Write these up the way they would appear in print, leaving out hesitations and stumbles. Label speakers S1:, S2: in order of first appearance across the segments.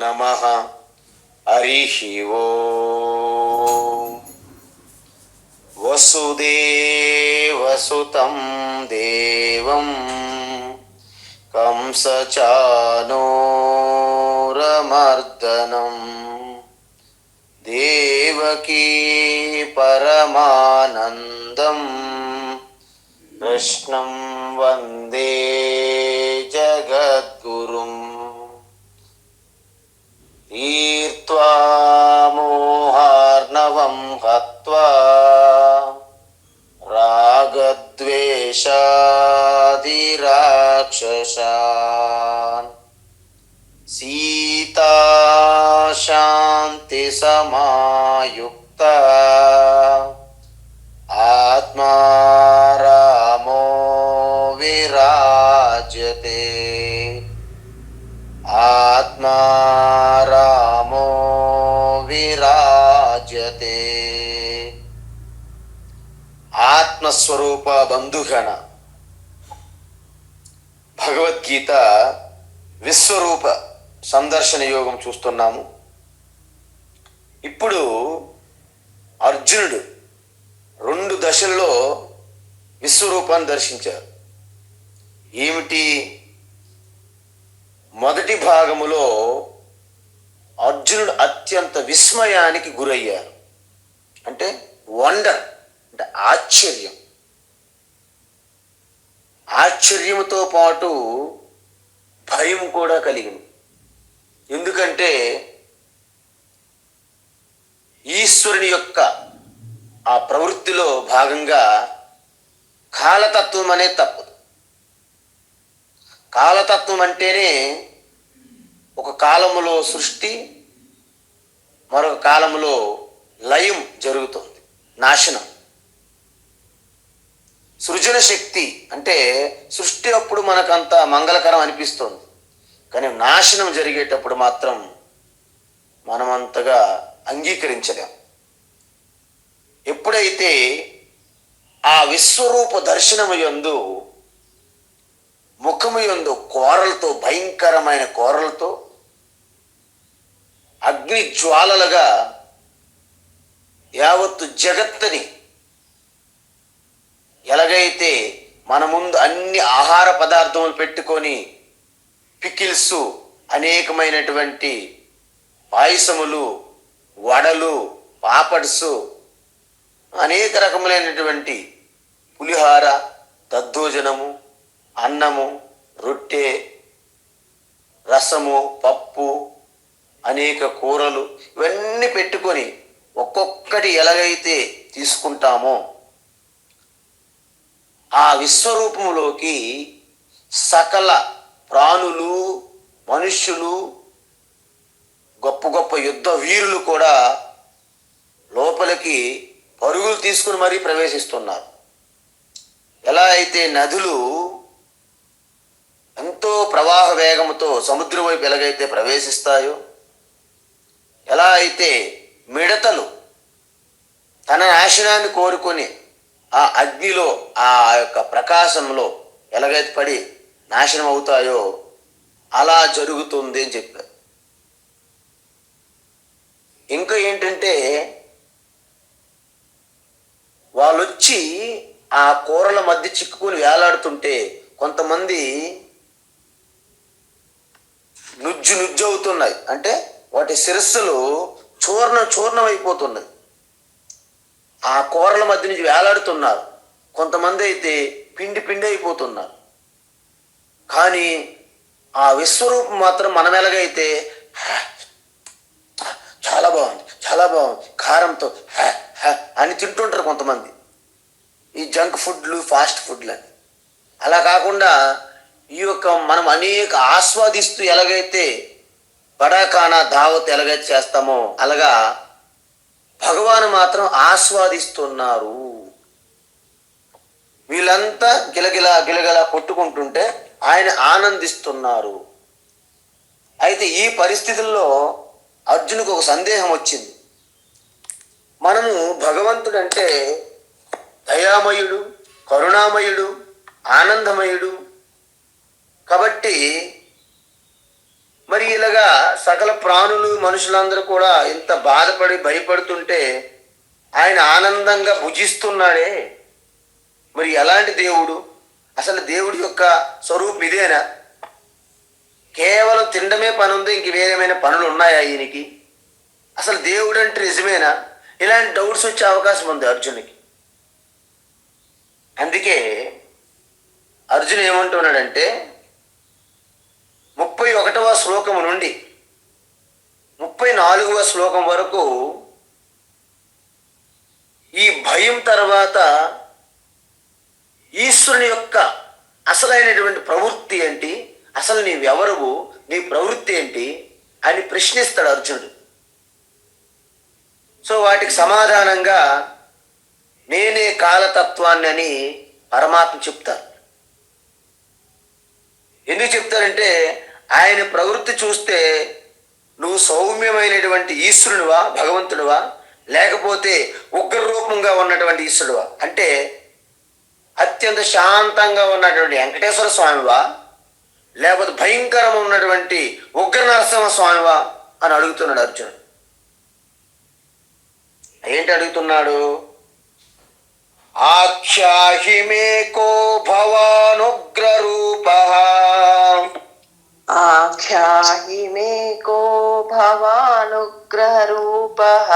S1: నమః. హరిః ఓం. వసుదేవసుతం దేవం కంసచానూరమర్దనం దేవకీ పరమానందం కృష్ణం వందే జగద్గురుం. తీర్త్వా మోహార్ణవం హత్వా రాగద్వేషాదిరాక్షసాన్ సీతా శాంతి సమాయుక్త ఆత్మా రామో విరాజతే. ఆత్మా రామో విరాజతే. ఆత్మస్వరూప బంధుగణ భగవద్గీత విశ్వరూప సందర్శన యోగం చూస్తున్నాము. ఇప్పుడు అర్జునుడు 2 దశల్లో విశ్వరూపాన్ని దర్శించారు. ఏమిటి? మొదటి భాగములో అర్జునుడు అత్యంత విస్మయానికి గురయ్యారు. అంటే వండర్, అంటే ఆశ్చర్యం. ఆశ్చర్యంతో పాటు భయం కూడా కలిగింది. ఎందుకంటే ఈశ్వరుని యొక్క ఆ ప్రవృత్తిలో భాగంగా కాలతత్వం అనేది తప్పదు. కాలతత్వం అంటేనే ఒక కాలములో సృష్టి, మరొక కాలములో లయం జరుగుతుంది, నాశనం. సృజన శక్తి అంటే సృష్టి అప్పుడు మనకంత మంగళకరం అనిపిస్తుంది, కానీ నాశనం జరిగేటప్పుడు మాత్రం మనమంతగా అంగీకరించలేం. ఎప్పుడైతే ఆ విశ్వరూప దర్శనము యందు ముఖము యందు కోరలతో, భయంకరమైన కోరలతో అగ్ని జ్వాలలుగా యావత్తు జగత్తుని, ఎలాగైతే మన ముందు అన్ని ఆహార పదార్థములు పెట్టుకొని పికిల్స్, అనేకమైనటువంటి పాయసములు, వడలు, పాపడ్స్, అనేక రకములైనటువంటి పులిహార, దద్దోజనము, అన్నము, రొట్టె, రసము, పప్పు, అనేక కూరలు, ఇవన్నీ పెట్టుకొని ఒక్కొక్కటి ఎలాగైతే తీసుకుంటామో ఆ విశ్వరూపములోకి సకల ప్రాణులు, మనుష్యులు, గొప్ప గొప్ప యుద్ధ వీరులు కూడా లోపలికి పరుగులు తీసుకుని మరీ ప్రవేశిస్తున్నారు. ఎలా అయితే నదులు ఎంతో ప్రవాహ వేగంతో సముద్రం వైపు ఎలాగైతే ప్రవేశిస్తాయో, ఎలా అయితే మిడతలు తన నాశనాన్ని కోరుకొని ఆ అగ్నిలో, ఆ యొక్క ప్రకాశంలో ఎలాగైతే పడి నాశనం అవుతాయో అలా జరుగుతుంది అని చెప్పారు. ఇంకా ఏంటంటే వాళ్ళు వచ్చి ఆ కూరల మధ్య చిక్కుకొని వేలాడుతుంటే కొంతమంది నుజ్జు నుజ్జు అవుతున్నాయి, అంటే వాటి శిరస్సులు చూర్ణం అయిపోతున్నాయి. ఆ కూరల మధ్య నుంచి వేలాడుతున్నారు. కొంతమంది అయితే పిండి పిండి అయిపోతున్నారు. కానీ ఆ విశ్వరూపం మాత్రం మనం ఎలాగైతే చాలా బాగుంది, చాలా బాగుంది, కారంతో అని తింటుంటారు కొంతమంది, ఈ జంక్ ఫుడ్లు, ఫాస్ట్ ఫుడ్లు అని. అలా కాకుండా ఈ యొక్క మనం అనేక ఆస్వాదిస్తూ ఎలాగైతే బడాకానా, దావత్ ఎలాగైతే చేస్తామో అలాగా భగవాను మాత్రం ఆస్వాదిస్తున్నారు. వీళ్ళంతా గిలగిలా కొట్టుకుంటుంటే ఆయన ఆనందిస్తున్నారు. అయితే ఈ పరిస్థితుల్లో అర్జునుకు ఒక సందేహం వచ్చింది. మనము భగవంతుడంటే దయామయుడు, కరుణామయుడు, ఆనందమయుడు. కాబట్టి మరి ఇలాగా సకల ప్రాణులు మనుషులందరూ కూడా ఇంత బాధపడి భయపడుతుంటే ఆయన ఆనందంగా భుజిస్తున్నాడే. మరి ఎలాంటి దేవుడు? అసలు దేవుడి యొక్క స్వరూపం ఇదేనా? కేవలం తినడమే పని ఉంది, ఇంక వేరేమైనా పనులు ఉన్నాయా ఈయనకి? అసలు దేవుడు అంటే నిజమేనా? ఇలాంటి డౌట్స్ వచ్చే అవకాశం ఉంది అర్జునుడికి. అందుకే అర్జున్ ఏమంటున్నాడంటే 31వ శ్లోకము నుండి 34వ శ్లోకం వరకు ఈ భయం తర్వాత ఈశ్వరుని యొక్క అసలైనటువంటి ప్రవృత్తి ఏంటి, అసలు నీవెవరువు, నీ ప్రవృత్తి ఏంటి అని ప్రశ్నిస్తాడు అర్జునుడు. సో వాటికి సమాధానంగా నేనే కాలతత్వాన్ని అని పరమాత్మ చెప్తారు. ఎందుకు చెప్తారంటే ఆయన ప్రవృత్తి చూస్తే నువ్వు సౌమ్యమైనటువంటి ఈశ్వరునివా, భగవంతుడివా, లేకపోతే ఉగ్రరూపంగా ఉన్నటువంటి ఈశ్వరుడువా, అంటే అత్యంత శాంతంగా ఉన్నటువంటి వెంకటేశ్వర స్వామివా, లేకపోతే భయంకరం ఉన్నటువంటి ఉగ్ర నరసింహ స్వామివా అని అడుగుతున్నాడు అర్జునుడు. ఏంటి అడుగుతున్నాడు? ఆఖ్యాహి మే కో భవానుగ్ర రూపః,
S2: ఆఖ్యాహి మే కో భవానుగ్రహ రూపః,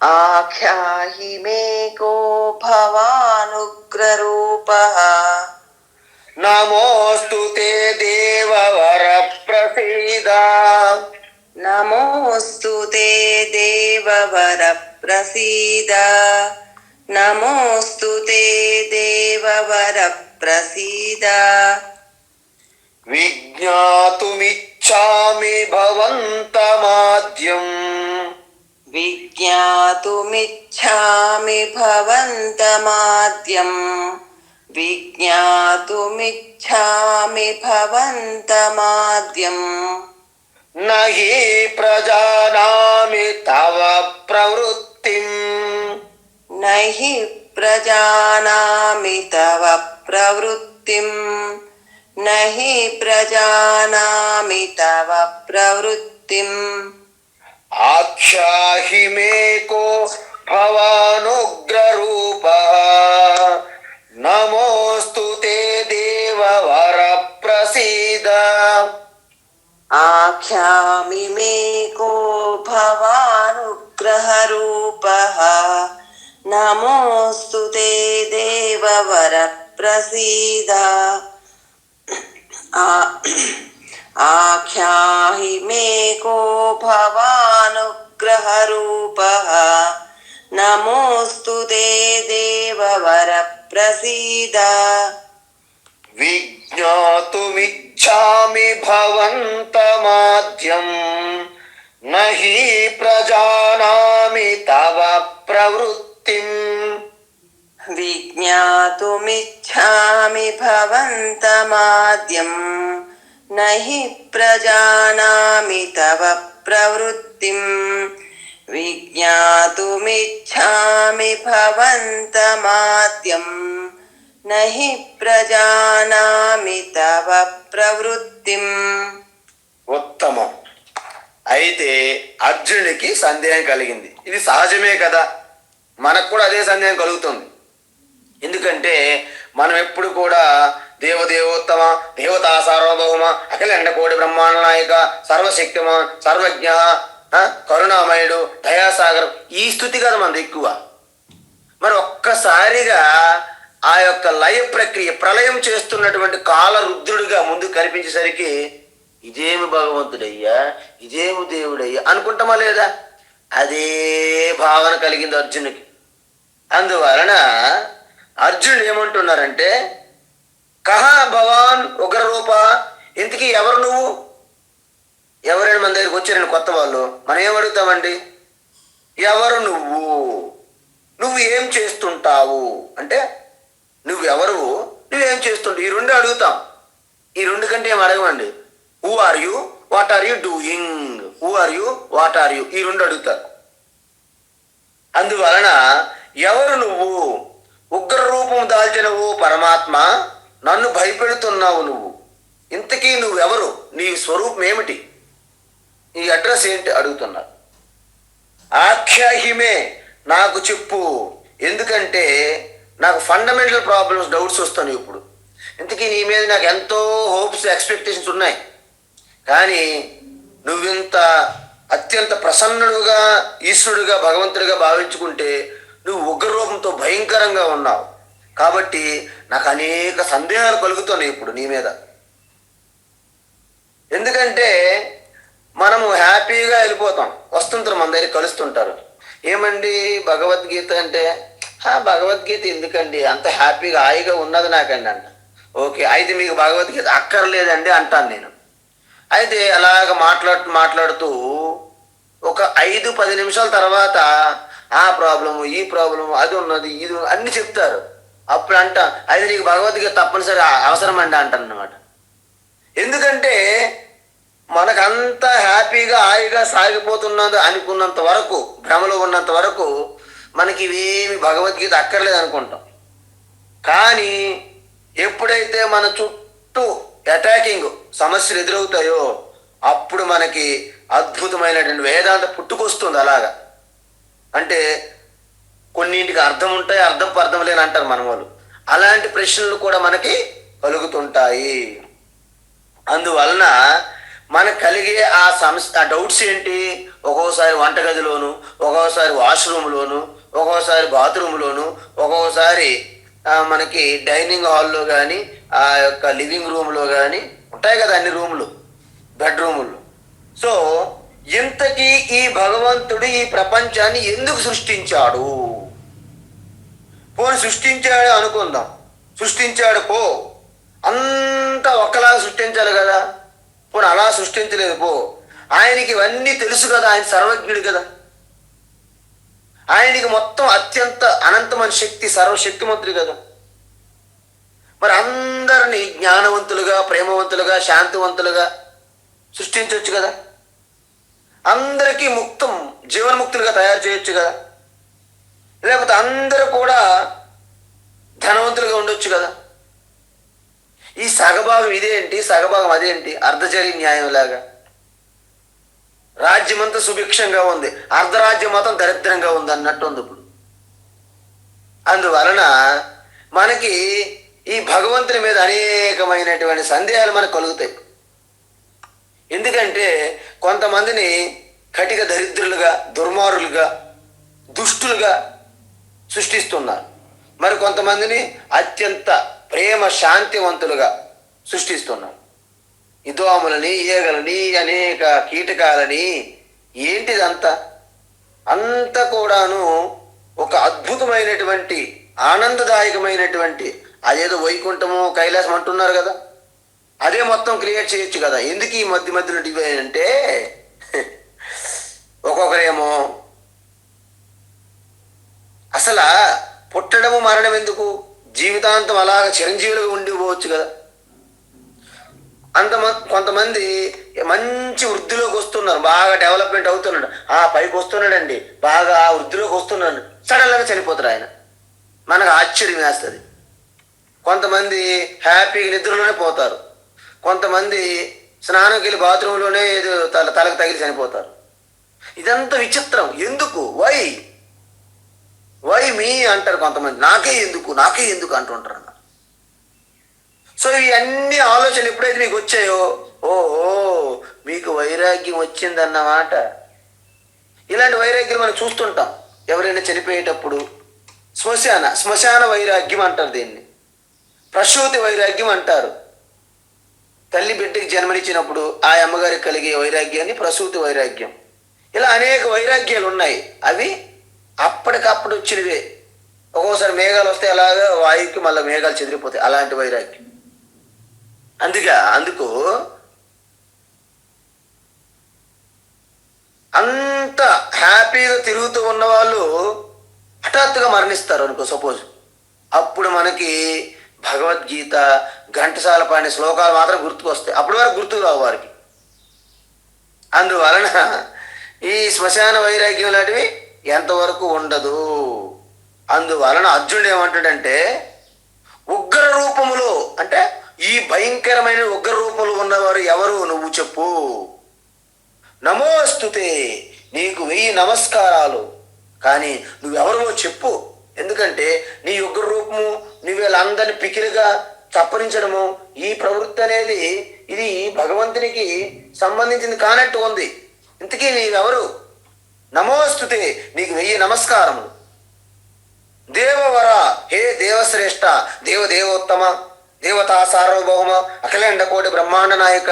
S2: ఆఖ్యాహి మే కో భవానుగ్రహ రూపః.
S1: నమోస్తు తే దేవవర ప్రసీద,
S2: నమోస్తు తే దేవవర ప్రసీద, నమోస్తు తే దేవవర ప్రసీద.
S1: విజ్ఞాతుమిచ్ఛామి భవంతమాద్యం,
S2: విజ్ఞాతుమిచ్ఛామి భవంతమాద్యం, విజ్ఞాతుమిచ్ఛామి భవంతమాద్యం.
S1: నహి ప్రజానామి తవ ప్రవృత్తిం,
S2: నహి ప్రజానామి తవ ప్రవృత్తిం, నహి ప్రజానామి తవ ప్రవృత్తిం.
S1: ఆఖ్యాహి మే కో భవానుగ్ర రూపః, నమోస్తు తే దేవవర ప్రసీద.
S2: ఆఖ్యామి మే కో భవానుగ్రహ రూపః, నమోస్తు తే దేవవర ప్రసీద. ఆఖ్యాహి మే కో భవానుగ్రహ రూపః, నమోస్తు తే దేవవర ప్రసీద.
S1: విజ్ఞాతుమిచ్ఛామి భవంతమాద్యం, నహి ప్రజానామి తవ ప్రవృత్తిం.
S2: విజ్ఞాతుమిచ్ఛామి భవంతమాద్యం, నహి ప్రజానామి తవ ప్రవృత్తిం. విజ్ఞాతుమిచ్ఛామి భవంతమాద్యం, నహి ప్రజానామి తవ ప్రవృత్తిం.
S1: ఉత్తమం. అయితే అర్జునుడికి సందేహం కలిగింది. ఇది సహజమే కదా, మనకు కూడా అదే సందేహం కలుగుతుంది. ఎందుకంటే మనం ఎప్పుడు కూడా దేవదేవోత్తమ, దేవతా సార్వభౌమ, అఖిలండ కోటి బ్రహ్మాండ నాయక, సర్వశక్తిమ, సర్వజ్ఞ, కరుణామయుడు, దయాసాగరం, ఈ స్థుతి కదా మనది ఎక్కువ. మరి ఒక్కసారిగా ఆ యొక్క లయ ప్రక్రియ, ప్రళయం చేస్తున్నటువంటి కాల రుద్రుడిగా ముందు కనిపించేసరికి ఇదేమి భగవంతుడయ్యా, ఇదేమి దేవుడయ్యా అనుకుంటామా లేదా? అదే భావన కలిగింది అర్జునుడికి. అందువలన అర్జునుడు ఏమంటున్నారంటే, కహా భవాన్ ఉగ్రరూప, ఇంతకీ ఎవరు నువ్వు? ఎవరైనా మన దగ్గరికి వచ్చారని కొత్త వాళ్ళు, మనం ఏం అడుగుతామండి? ఎవరు నువ్వు, నువ్వు ఏం చేస్తుంటావు అంటే, నువ్వెవరు, నువ్వేం చేస్తుంటావు, ఈ రెండు అడుగుతాం. ఈ రెండు కంటే ఏం అడగమండి. Who are you, what are you doing, who are you, what are you, ఈ రెండు అడుగుతారు. అందువలన ఎవరు నువ్వు, ఉగ్ర రూపం దాల్చినవు పరమాత్మ, నన్ను భయపెడుతున్నావు నువ్వు, ఇంతకీ నువ్వెవరు, నీ స్వరూపం ఏమిటి, నీ అడ్రస్ ఏంటి అడుగుతున్నారు. ఆఖ్యాహిమే, నాకు చెప్పు, ఎందుకంటే నాకు ఫండమెంటల్ ప్రాబ్లమ్స్, డౌట్స్ వస్తాను ఇప్పుడు. ఇంతకీ నీ మీద నాకు ఎంతో హోప్స్, ఎక్స్పెక్టేషన్స్ ఉన్నాయి, కానీ నువ్వింత అత్యంత ప్రసన్నుడుగా, ఈశ్వరుడుగా, భగవంతుడిగా భావించుకుంటే నువ్వు ఉగ్రరూపంతో భయంకరంగా ఉన్నావు. కాబట్టి నాకు అనేక సందేహాలు కలుగుతున్నాయి ఇప్పుడు నీ మీద. ఎందుకంటే మనము హ్యాపీగా వెళ్ళిపోతాం, వస్తుంటారు మన దగ్గర, కలుస్తుంటారు. ఏమండి భగవద్గీత అంటే, భగవద్గీత ఎందుకండి, అంత హ్యాపీగా హాయిగా ఉన్నది నాకండి అంట. ఓకే, అయితే మీకు భగవద్గీత అక్కర్లేదండి అంటాను నేను. అయితే అలాగ మాట్లాడుతూ ఒక 5-10 నిమిషాల తర్వాత ఆ ప్రాబ్లము, ఈ ప్రాబ్లము, అది ఉన్నది, ఇది అన్ని చెప్తారు. అప్పుడు అంట, అది నీకు భగవద్గీత తప్పనిసరి అవసరం అండి అంటాను అనమాట. ఎందుకంటే మనకంతా హ్యాపీగా హాయిగా సాగిపోతున్నది అనుకున్నంత వరకు, భ్రమలో ఉన్నంత వరకు మనకి ఇవేమి భగవద్గీత అక్కర్లేదు అనుకుంటాం. కానీ ఎప్పుడైతే మన చుట్టూ అటాకింగ్ సమస్యలు ఎదురవుతాయో అప్పుడు మనకి అద్భుతమైనటువంటి వేదాంత పుట్టుకొస్తుంది. అలాగా అంటే కొన్నింటికి అర్థం ఉంటాయి, అర్థం లేని అంటారు మన వాళ్ళు. అలాంటి ప్రశ్నలు కూడా మనకి కలుగుతుంటాయి. అందువలన మనకు కలిగే ఆ డౌట్స్ ఏంటి, ఒక్కోసారి వంటగదిలోను, ఒక్కోసారి వాష్రూమ్లోను, ఒక్కోసారి బాత్రూంలోను, ఒక్కోసారి మనకి డైనింగ్ హాల్లో కానీ, ఆ యొక్క లివింగ్ రూమ్లో కానీ ఉంటాయి కదా అన్ని రూములు, బెడ్రూములు. సో ఇంతకీ ఈ భగవంతుడు ఈ ప్రపంచాన్ని ఎందుకు సృష్టించాడు? పోనీ సృష్టించాడు అనుకుందాం, సృష్టించాడు పో, అంతా ఒక్కలాగా సృష్టించాలి కదా. పోనీ అలా సృష్టించలేదు పో, ఆయనకి ఇవన్నీ తెలుసు కదా, ఆయన సర్వజ్ఞుడు కదా, ఆయనకి మొత్తం అత్యంత అనంతమైన శక్తి, సర్వశక్తిమంతుడు కదా. మరి అందరినీ జ్ఞానవంతులుగా, ప్రేమవంతులుగా, శాంతివంతులుగా సృష్టించవచ్చు కదా. అందరికీ జీవన్ముక్తులుగా తయారు చేయొచ్చు కదా. లేకపోతే అందరూ కూడా ధనవంతులుగా ఉండొచ్చు కదా. ఈ సగభాగం ఇదేంటి, సగభాగం అదేంటి, అర్ధజరి న్యాయం లాగా. రాజ్యమంతా సుభిక్షంగా ఉంది, అర్ధరాజ్యం మాత్రం దరిద్రంగా ఉంది అన్నట్టు ఉంది ఇప్పుడు. అందువలన మనకి ఈ భగవంతుని మీద అనేకమైనటువంటి సందేహాలు మనకు కలుగుతాయి. ఎందుకంటే కొంతమందిని కటిక దరిద్రులుగా, దుర్మారులుగా, దుష్టులుగా సృష్టిస్తున్నారు. మరి కొంతమందిని అత్యంత ప్రేమ శాంతివంతులుగా సృష్టిస్తున్నారు. ఈ దోమలని, ఈగలని, అనేక కీటకాలని, ఏంటిదంతా అంతా కూడాను ఒక అద్భుతమైనటువంటి ఆనందదాయకమైనటువంటి, అదేదో వైకుంఠము కైలాసం అంటున్నారు కదా, అదే మొత్తం క్రియేట్ చేయొచ్చు కదా. ఎందుకు ఈ మధ్యలో డివైడ్ అంటే, ఒక్కొక్కరేమో అసలు పుట్టడము మరణం ఎందుకు, జీవితాంతం అలాగ చిరంజీవులుగా ఉండిపోవచ్చు కదా. కొంతమంది మంచి వృద్ధిలోకి వస్తున్నారు, బాగా డెవలప్మెంట్ అవుతున్నాడు, పైకి వస్తున్నాడండి, బాగా ఆ వృద్ధిలోకి వస్తున్నాడు, సడన్గా చనిపోతారు ఆయన. మనకు ఆశ్చర్యం వేస్తుంది. కొంతమంది హ్యాపీగా నిద్రలోనే పోతారు, కొంతమంది స్నానంకి వెళ్ళి బాత్రూంలోనే ఏదో తలకు తగిలి చనిపోతారు. ఇదంతా విచిత్రం. ఎందుకు, వై మీ అంటారు కొంతమంది. నాకే ఎందుకు అంటుంటారు అన్న. సో ఈ అన్ని ఆలోచనలు ఎప్పుడైతే మీకు వచ్చాయో, ఓహో మీకు వైరాగ్యం వచ్చిందన్నమాట. ఇలాంటి వైరాగ్యం మనం చూస్తుంటాం. ఎవరైనా చనిపోయేటప్పుడు శ్మశాన వైరాగ్యం అంటారు దీన్ని, ప్రసూతి వైరాగ్యం అంటారు. తల్లి బిడ్డకి జన్మనిచ్చినప్పుడు ఆ అమ్మగారికి కలిగే వైరాగ్యాన్ని ప్రసూతి వైరాగ్యం. ఇలా అనేక వైరాగ్యాలు ఉన్నాయి. అవి అప్పటికప్పుడు వచ్చినవే. ఒక్కోసారి మేఘాలు వస్తే అలాగా వాయువుకి మళ్ళీ మేఘాలు చెదిరిపోతాయి, అలాంటి వైరాగ్యం. అందుకు అంత హ్యాపీగా తిరుగుతూ ఉన్న వాళ్ళు హఠాత్తుగా మరణిస్తారు అనుకో సపోజ్. అప్పుడు మనకి భగవద్గీత, ఘంటసాల పాడిన శ్లోకాలు మాత్రం గుర్తుకొస్తాయి. అప్పటి వరకు గుర్తుకు రావు వారికి. అందువలన ఈ శ్మశాన వైరాగ్యం లాంటివి ఎంతవరకు ఉండదు. అందువలన అర్జునుడు ఏమంటాడంటే, ఉగ్ర రూపములో అంటే ఈ భయంకరమైన ఉగ్ర రూపంలో ఉన్నవారు ఎవరు నువ్వు చెప్పు. నమోస్తుతే, నీకు 1000 నమస్కారాలు. కానీ నువ్వెవరో చెప్పు. ఎందుకంటే నీ ఉగ్ర రూపము, నువ్వు వీళ్ళందరినీ పికిలిగా చప్పరించడము, ఈ ప్రవృత్తి అనేది ఇది భగవంతునికి సంబంధించింది కానట్టు ఉంది. ఇంతకీ నీవెవరు? నమోస్తుతే, నీకు 1000 నమస్కారములు. దేవవర, హే దేవశ్రేష్ఠ, దేవదేవోత్తమ, దేవతా సార్వభౌమ, అఖిలాండ కోటి బ్రహ్మాండ నాయక,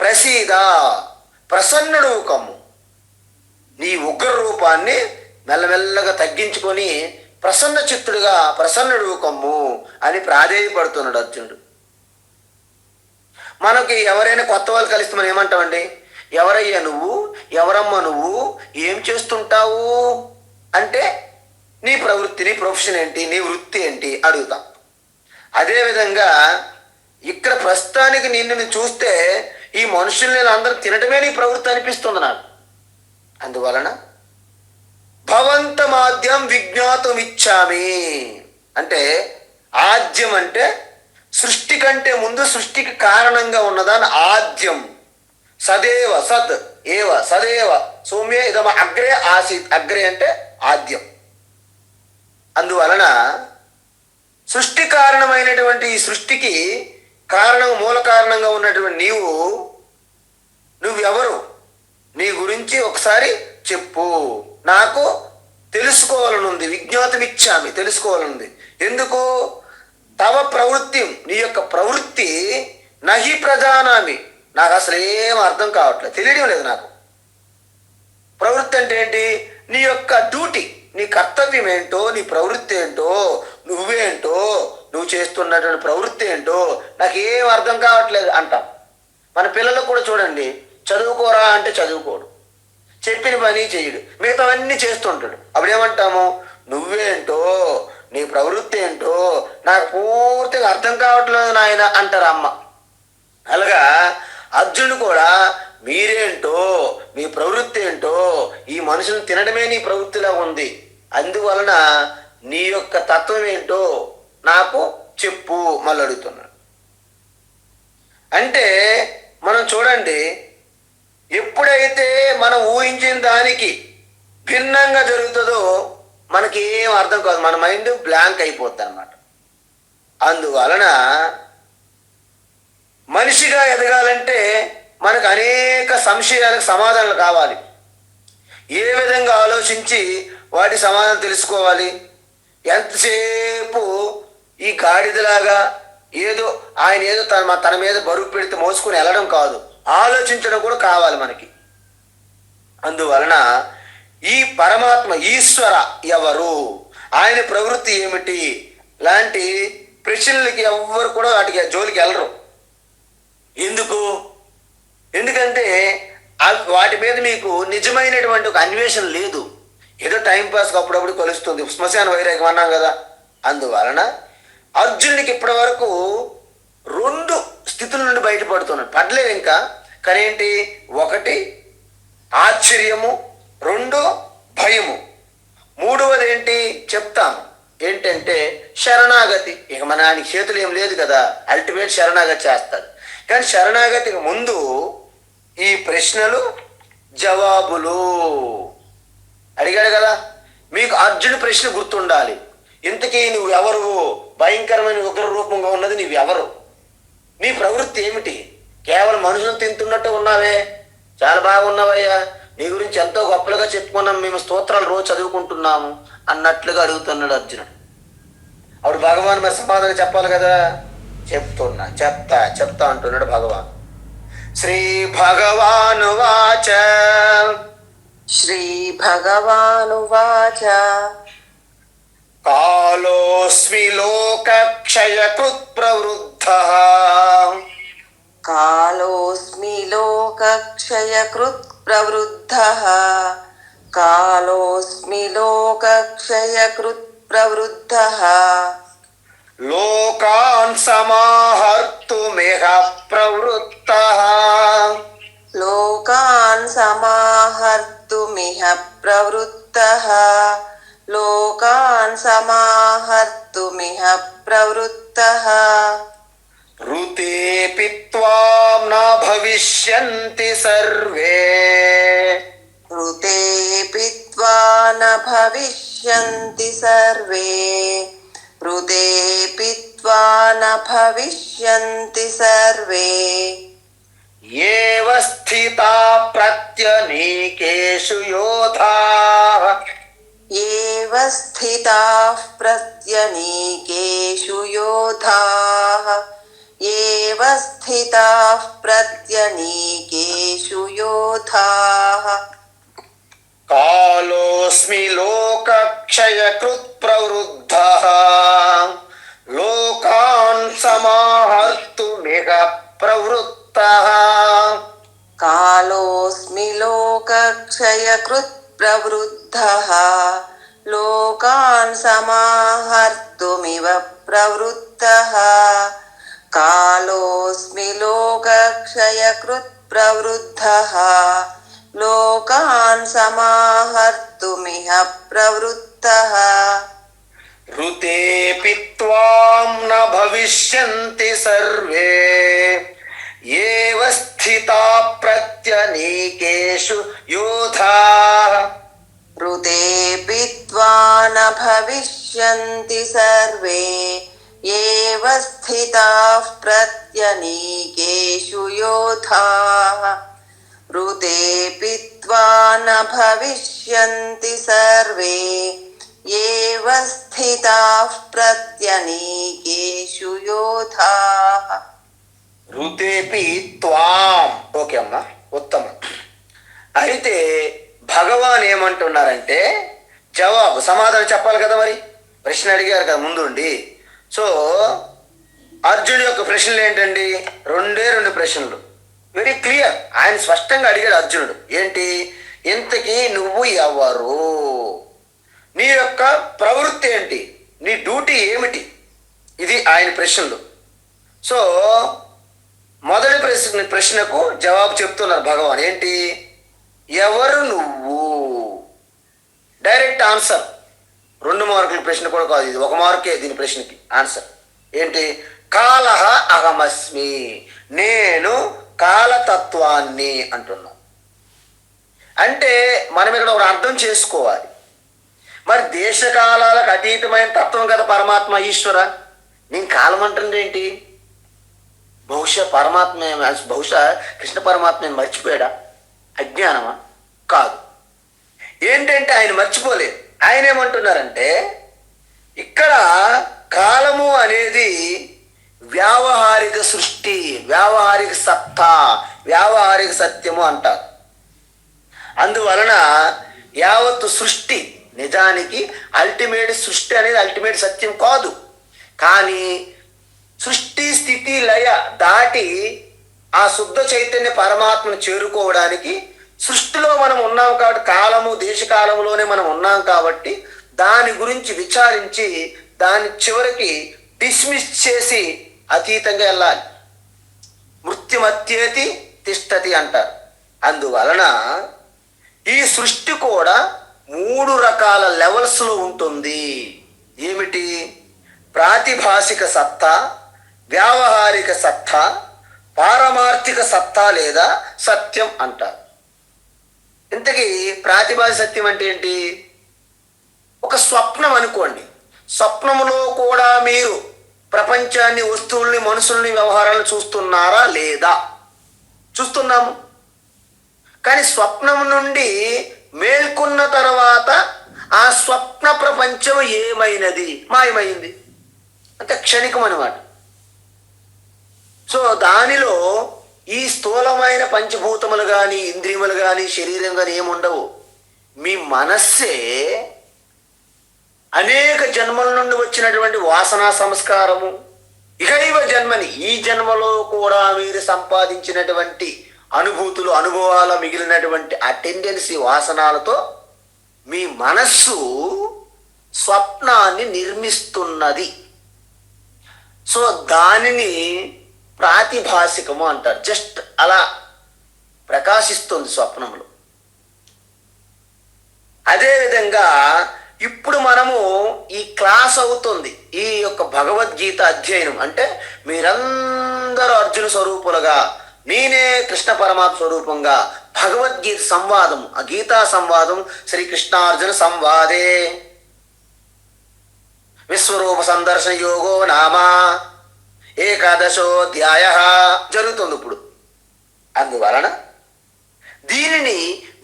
S1: ప్రసీద, ప్రసన్నుడు కమ్ము. నీ ఉగ్ర రూపాన్ని మెల్లమెల్లగా తగ్గించుకొని ప్రసన్న చిత్తుడుగా ప్రసన్నుడు కమ్ము అని ప్రాధేయపడుతున్నాడు అర్జునుడు. మనకి ఎవరైనా కొత్త వాళ్ళు కలిస్తే మనం ఏమంటామండి? ఎవరయ్యా నువ్వు, ఎవరమ్మా నువ్వు, ఏం చేస్తుంటావు అంటే నీ ప్రవృత్తి, నీ ప్రొఫెషన్ ఏంటి, నీ వృత్తి ఏంటి అడుగుతాం. అదేవిధంగా ఇక్కడ ప్రస్తుతానికి నిన్ను చూస్తే ఈ మనుషుల్ని అందరూ తినటమే నీ ప్రవృత్తి అనిపిస్తుంది నాకు. అందువలన భవంతమాద్యం విజ్ఞాతుమిచ్చామి అంటే, ఆద్యం అంటే సృష్టి కంటే ముందు సృష్టికి కారణంగా ఉన్నదాన్ని ఆద్యం. సదేవ సత్ ఏవ సదేవ సౌమ్య ఇదమ అగ్రే ఆసీత్. అగ్రే అంటే ఆద్యం. అందువలన సృష్టి కారణమైనటువంటి ఈ సృష్టికి కారణం, మూల కారణంగా ఉన్నటువంటి నువ్వెవరు, నీ గురించి ఒకసారి చెప్పు, నాకు తెలుసుకోవాలనుంది. విజ్ఞాతమిచ్చామి, తెలుసుకోవాలనుంది. ఎందుకు? తవ ప్రవృత్తి, నీ యొక్క ప్రవృత్తి నహి ప్రజానామి, నాకు అసలు ఏం అర్థం కావట్లేదు, తెలియడం లేదు నాకు. ప్రవృత్తి అంటే ఏంటి? నీ యొక్క డ్యూటీ, నీ కర్తవ్యం ఏంటో, నీ ప్రవృత్తి ఏంటో, నువ్వేంటో, నువ్వు చేస్తున్నటువంటి ప్రవృత్తి ఏంటో నాకు ఏం అర్థం కావట్లేదు అంటాం. మన పిల్లలకు కూడా చూడండి, చదువుకోరా అంటే చదువుకోడు, చెప్పిన పని చెయ్యడు, మిగతావన్నీ చేస్తుంటాడు. అప్పుడేమంటాము? నువ్వేంటో, నీ ప్రవృత్తి ఏంటో నాకు పూర్తిగా అర్థం కావట్లేదు నాయన అంటారు అమ్మ. అలాగా అర్జునుడు కూడా మీరేంటో, మీ ప్రవృత్తి ఏంటో, ఈ మనుషులను తినడమే నీ ప్రవృత్తిలా ఉంది, అందువలన నీ యొక్క తత్వం ఏంటో నాకు చెప్పు మళ్ళీ అడుగుతున్నాడు. అంటే మనం చూడండి, ఎప్పుడైతే మనం ఊహించిన దానికి భిన్నంగా జరుగుతుందో మనకి ఏం అర్థం కాదు, మన మైండ్ బ్లాంక్ అయిపోద్ది అన్నమాట. అందువలన మనిషిగా ఎదగాలంటే మనకు అనేక సంశయాలకు సమాధానాలు కావాలి. ఏ విధంగా ఆలోచించి వాటి సమాధానం తెలుసుకోవాలి? ఎంతసేపు ఈ గాడిదలాగా ఏదో ఆయన ఏదో తన మీద బరువు పెడితే మోసుకొని వెళ్ళడం కాదు, ఆలోచించడం కూడా కావాలి మనకి. అందువలన ఈ పరమాత్మ ఈశ్వర ఎవరు, ఆయన ప్రవృత్తి ఏమిటి లాంటి ప్రశ్నలకి ఎవ్వరు కూడా వాటికి జోలికి వెళ్ళరు. ఎందుకంటే వాటి మీద మీకు నిజమైనటువంటి ఒక అన్వేషణ లేదు. ఏదో టైంపాస్కి అప్పుడప్పుడు కలుస్తుంది, శ్మశాన వైరాగ్యం అన్నాం కదా. అందువలన అర్జునుడికి ఇప్పటి వరకు 2 స్థితుల నుండి బయటపడుతున్నాడు, పడలేదు ఇంకా. కానీ ఏంటి? 1 ఆశ్చర్యము, 2 భయము, 3వది ఏంటి చెప్తాను. ఏంటంటే శరణాగతి. ఇక మన ఆయనకి చేతులు ఏం లేదు కదా, అల్టిమేట్ శరణాగతి చేస్తాడు. కానీ శరణాగతికి ముందు ఈ ప్రశ్నలు జవాబులు అడిగాడు కదా. మీకు అర్జునుడి ప్రశ్న గుర్తుండాలి. ఇంతకీ నువ్వు ఎవరు? భయంకరమైన ఉగ్ర రూపంగా ఉన్నది నువ్వెవరు? నీ ప్రవృత్తి ఏమిటి? కేవలం మనుషులను తింటున్నట్టు ఉన్నావే, చాలా బాగున్నావయ్యా, నీ గురించి ఎంతో గొప్పలుగా చెప్పుకున్నాం, మేము స్తోత్రాలు రోజు చదువుకుంటున్నాము అన్నట్లుగా అడుగుతున్నాడు అర్జునుడు. అప్పుడు భగవాన్ మరి సమాధానం చెప్పాలి కదా. చెప్తా అంటున్నాడు భగవాన్. శ్రీ భగవానువాచ
S2: శ్రీ భగవానువాచ
S1: కాలోస్మి లోకక్షయకృత్ ప్రవృద్ధః
S2: కాలోస్మి లోకక్షయకృత్ ప్రవృద్ధః కాలోస్మి లోకక్షయకృత్ ప్రవృద్ధః
S1: లోకాన్ సమాహర్తుమిహ ప్రవృత్తః
S2: లోకాన్ సమాహర్తుమిహ ప్రవృత్తః లోకాన్ సమాహర్తుమిహ ప్రవృత్తః
S1: ఋతేపి త్వాం న భవిష్యంతి సర్వే
S2: ఋతేపి త్వా న భవిష్యంతి సర్వే ఋతేపి త్వా న భవిష్యంతి సర్వే
S1: ఏవ స్థితా ప్రత్యనీకేషు యోధాః
S2: ఏవ స్థితాః ప్రత్యనీకేషు యోధాః ఏవ స్థితాః ప్రత్యనీకేషు యోధాః
S1: కాలోస్మి లోకక్షయకృత్ ప్రవృద్ధః లోకాన్ సమాహర్తుమిహ ప్రవృత్తః
S2: కాలోస్మి లోకక్షయకృత్ ప్రవృద్ధః లోకాన్ సమాహర్తుమివ ప్రవృత్తః కాలోస్మి లోకక్షయకృత్ ప్రవృద్ధః లోకాన్ సమాహర్తుమిహ ప్రవృత్తః
S1: ఋతేపి త్వాం న భవిష్యంతి సర్వే ఏవ స్థితా ప్రత్యనీకేషు యోధాః
S2: ఋతేపి త్వా న భవిష్యంతి సర్వే ఏవ స్థితాః ప్రత్యనీకేషు యోధాః ఋతేపి త్వా న భవిష్యంతి సర్వే ఏవ స్థితాః ప్రత్యనీకేషు యోధాః
S1: ఋతేపి త్వాం. ఓకే అమ్మా, ఉత్తమం. అయితే భగవాన్ ఏమంటున్నారంటే జవాబు సమాధానం చెప్పాలి కదా, మరి ప్రశ్న అడిగారు కదా ముందుండి. సో అర్జునుడి యొక్క ప్రశ్నలు ఏంటండి? రెండు ప్రశ్నలు, వెరీ క్లియర్. ఆయన స్పష్టంగా అడిగాడు అర్జునుడు. ఏంటి? ఇంతకీ నువ్వు ఎవరు? నీ యొక్క ప్రవృత్తి ఏంటి? నీ డ్యూటీ ఏమిటి? ఇది ఆయన ప్రశ్నలు. సో మొదటి ప్రశ్నకు జవాబు చెప్తున్నారు భగవాన్. ఏంటి? ఎవరు నువ్వు? Direct answer. 2 మార్కుల ప్రశ్న కూడా కాదు, ఇది 1 మార్కే దీని ప్రశ్నకి ఆన్సర్. ఏంటి? కాలహ అహమస్మి, నేను కాలతత్వాన్ని అంటున్నా. అంటే మనం ఇక్కడ ఒక అర్థం చేసుకోవాలి. మరి దేశకాలాలకు అతీతమైన తత్వం కదా పరమాత్మ ఈశ్వర. నేను కాలం అంటుంది ఏంటి? బహుశా కృష్ణ పరమాత్మ మర్చిపోయాడా? అజ్ఞానమా? కాదు. ఏంటంటే ఆయన మర్చిపోలేదు. ఆయన ఏమంటున్నారంటే ఇక్కడ కాలము అనేది వ్యావహారిక సృష్టి, వ్యావహారిక సత్తా, వ్యావహారిక సత్యము అంటారు. అందువలన యావత్తు సృష్టి నిజానికి అల్టిమేట్ సృష్టి అనేది అల్టిమేట్ సత్యం కాదు. కానీ సృష్టి స్థితి లయ దాటి ఆ శుద్ధ చైతన్య పరమాత్మను చేరుకోవడానికి సృష్టిలో మనం ఉన్నాం కాబట్టి, కాలము దేశకాలంలోనే మనం ఉన్నాం కాబట్టి దాని గురించి విచారించి దాని చివరికి డిస్మిస్ చేసి అతీతంగా వెళ్ళాలి. మృత్యుమత్యేతి తిష్టతి అంటారు. అందువలన ఈ సృష్టి కూడా 3 రకాల లెవెల్స్లో ఉంటుంది. ఏమిటి? ప్రాతిభాసిక సత్తా, వ్యావహారిక సత్తా, పారమార్థిక సత్తా లేదా సత్యం అంటారు. ఇంతకీ ప్రాతిభాసిక సత్యం అంటే ఏంటి? ఒక స్వప్నం అనుకోండి. స్వప్నంలో కూడా మీరు ప్రపంచాన్ని, వస్తువుల్ని, మనుషుల్ని, వ్యవహారాలను చూస్తున్నారా లేదా? చూస్తున్నాము. కానీ స్వప్నం నుండి మేల్కొన్న తర్వాత ఆ స్వప్న ప్రపంచం ఏమైనది? మాయమైంది. అంటే క్షణికం అన్నమాట. సో దానిలో ఈ స్థూలమైన పంచభూతములు కానీ, ఇంద్రియములు కానీ, శరీరం కానీ ఏముండవు. మీ మనస్సే అనేక జన్మల నుండి వచ్చినటువంటి వాసనా సంస్కారము, ఇకైవ జన్మని, ఈ జన్మలో కూడా మీరు సంపాదించినటువంటి అనుభూతులు, అనుభవాల మిగిలినటువంటి ఆ టెండెన్సీ వాసనాలతో మీ మనస్సు స్వప్నాన్ని నిర్మిస్తున్నది. సో దానిని ప్రాతిభాసికము అంటారు. జస్ట్ అలా ప్రకాశిస్తుంది స్వప్నంలో. అదేవిధంగా ఇప్పుడు మనము ఈ క్లాస్ అవుతుంది, ఈ యొక్క భగవద్గీత అధ్యయనం అంటే మీరందరూ అర్జున స్వరూపులుగా, నేనే కృష్ణ పరమాత్మ స్వరూపంగా భగవద్గీత సంవాదం, ఆ గీతా సంవాదం శ్రీకృష్ణార్జున సంవాదే విశ్వరూప సందర్శన యోగో నామ ఏకాదశోధ్యాయ జరుగుతుంది ఇప్పుడు. అందువలన దీనిని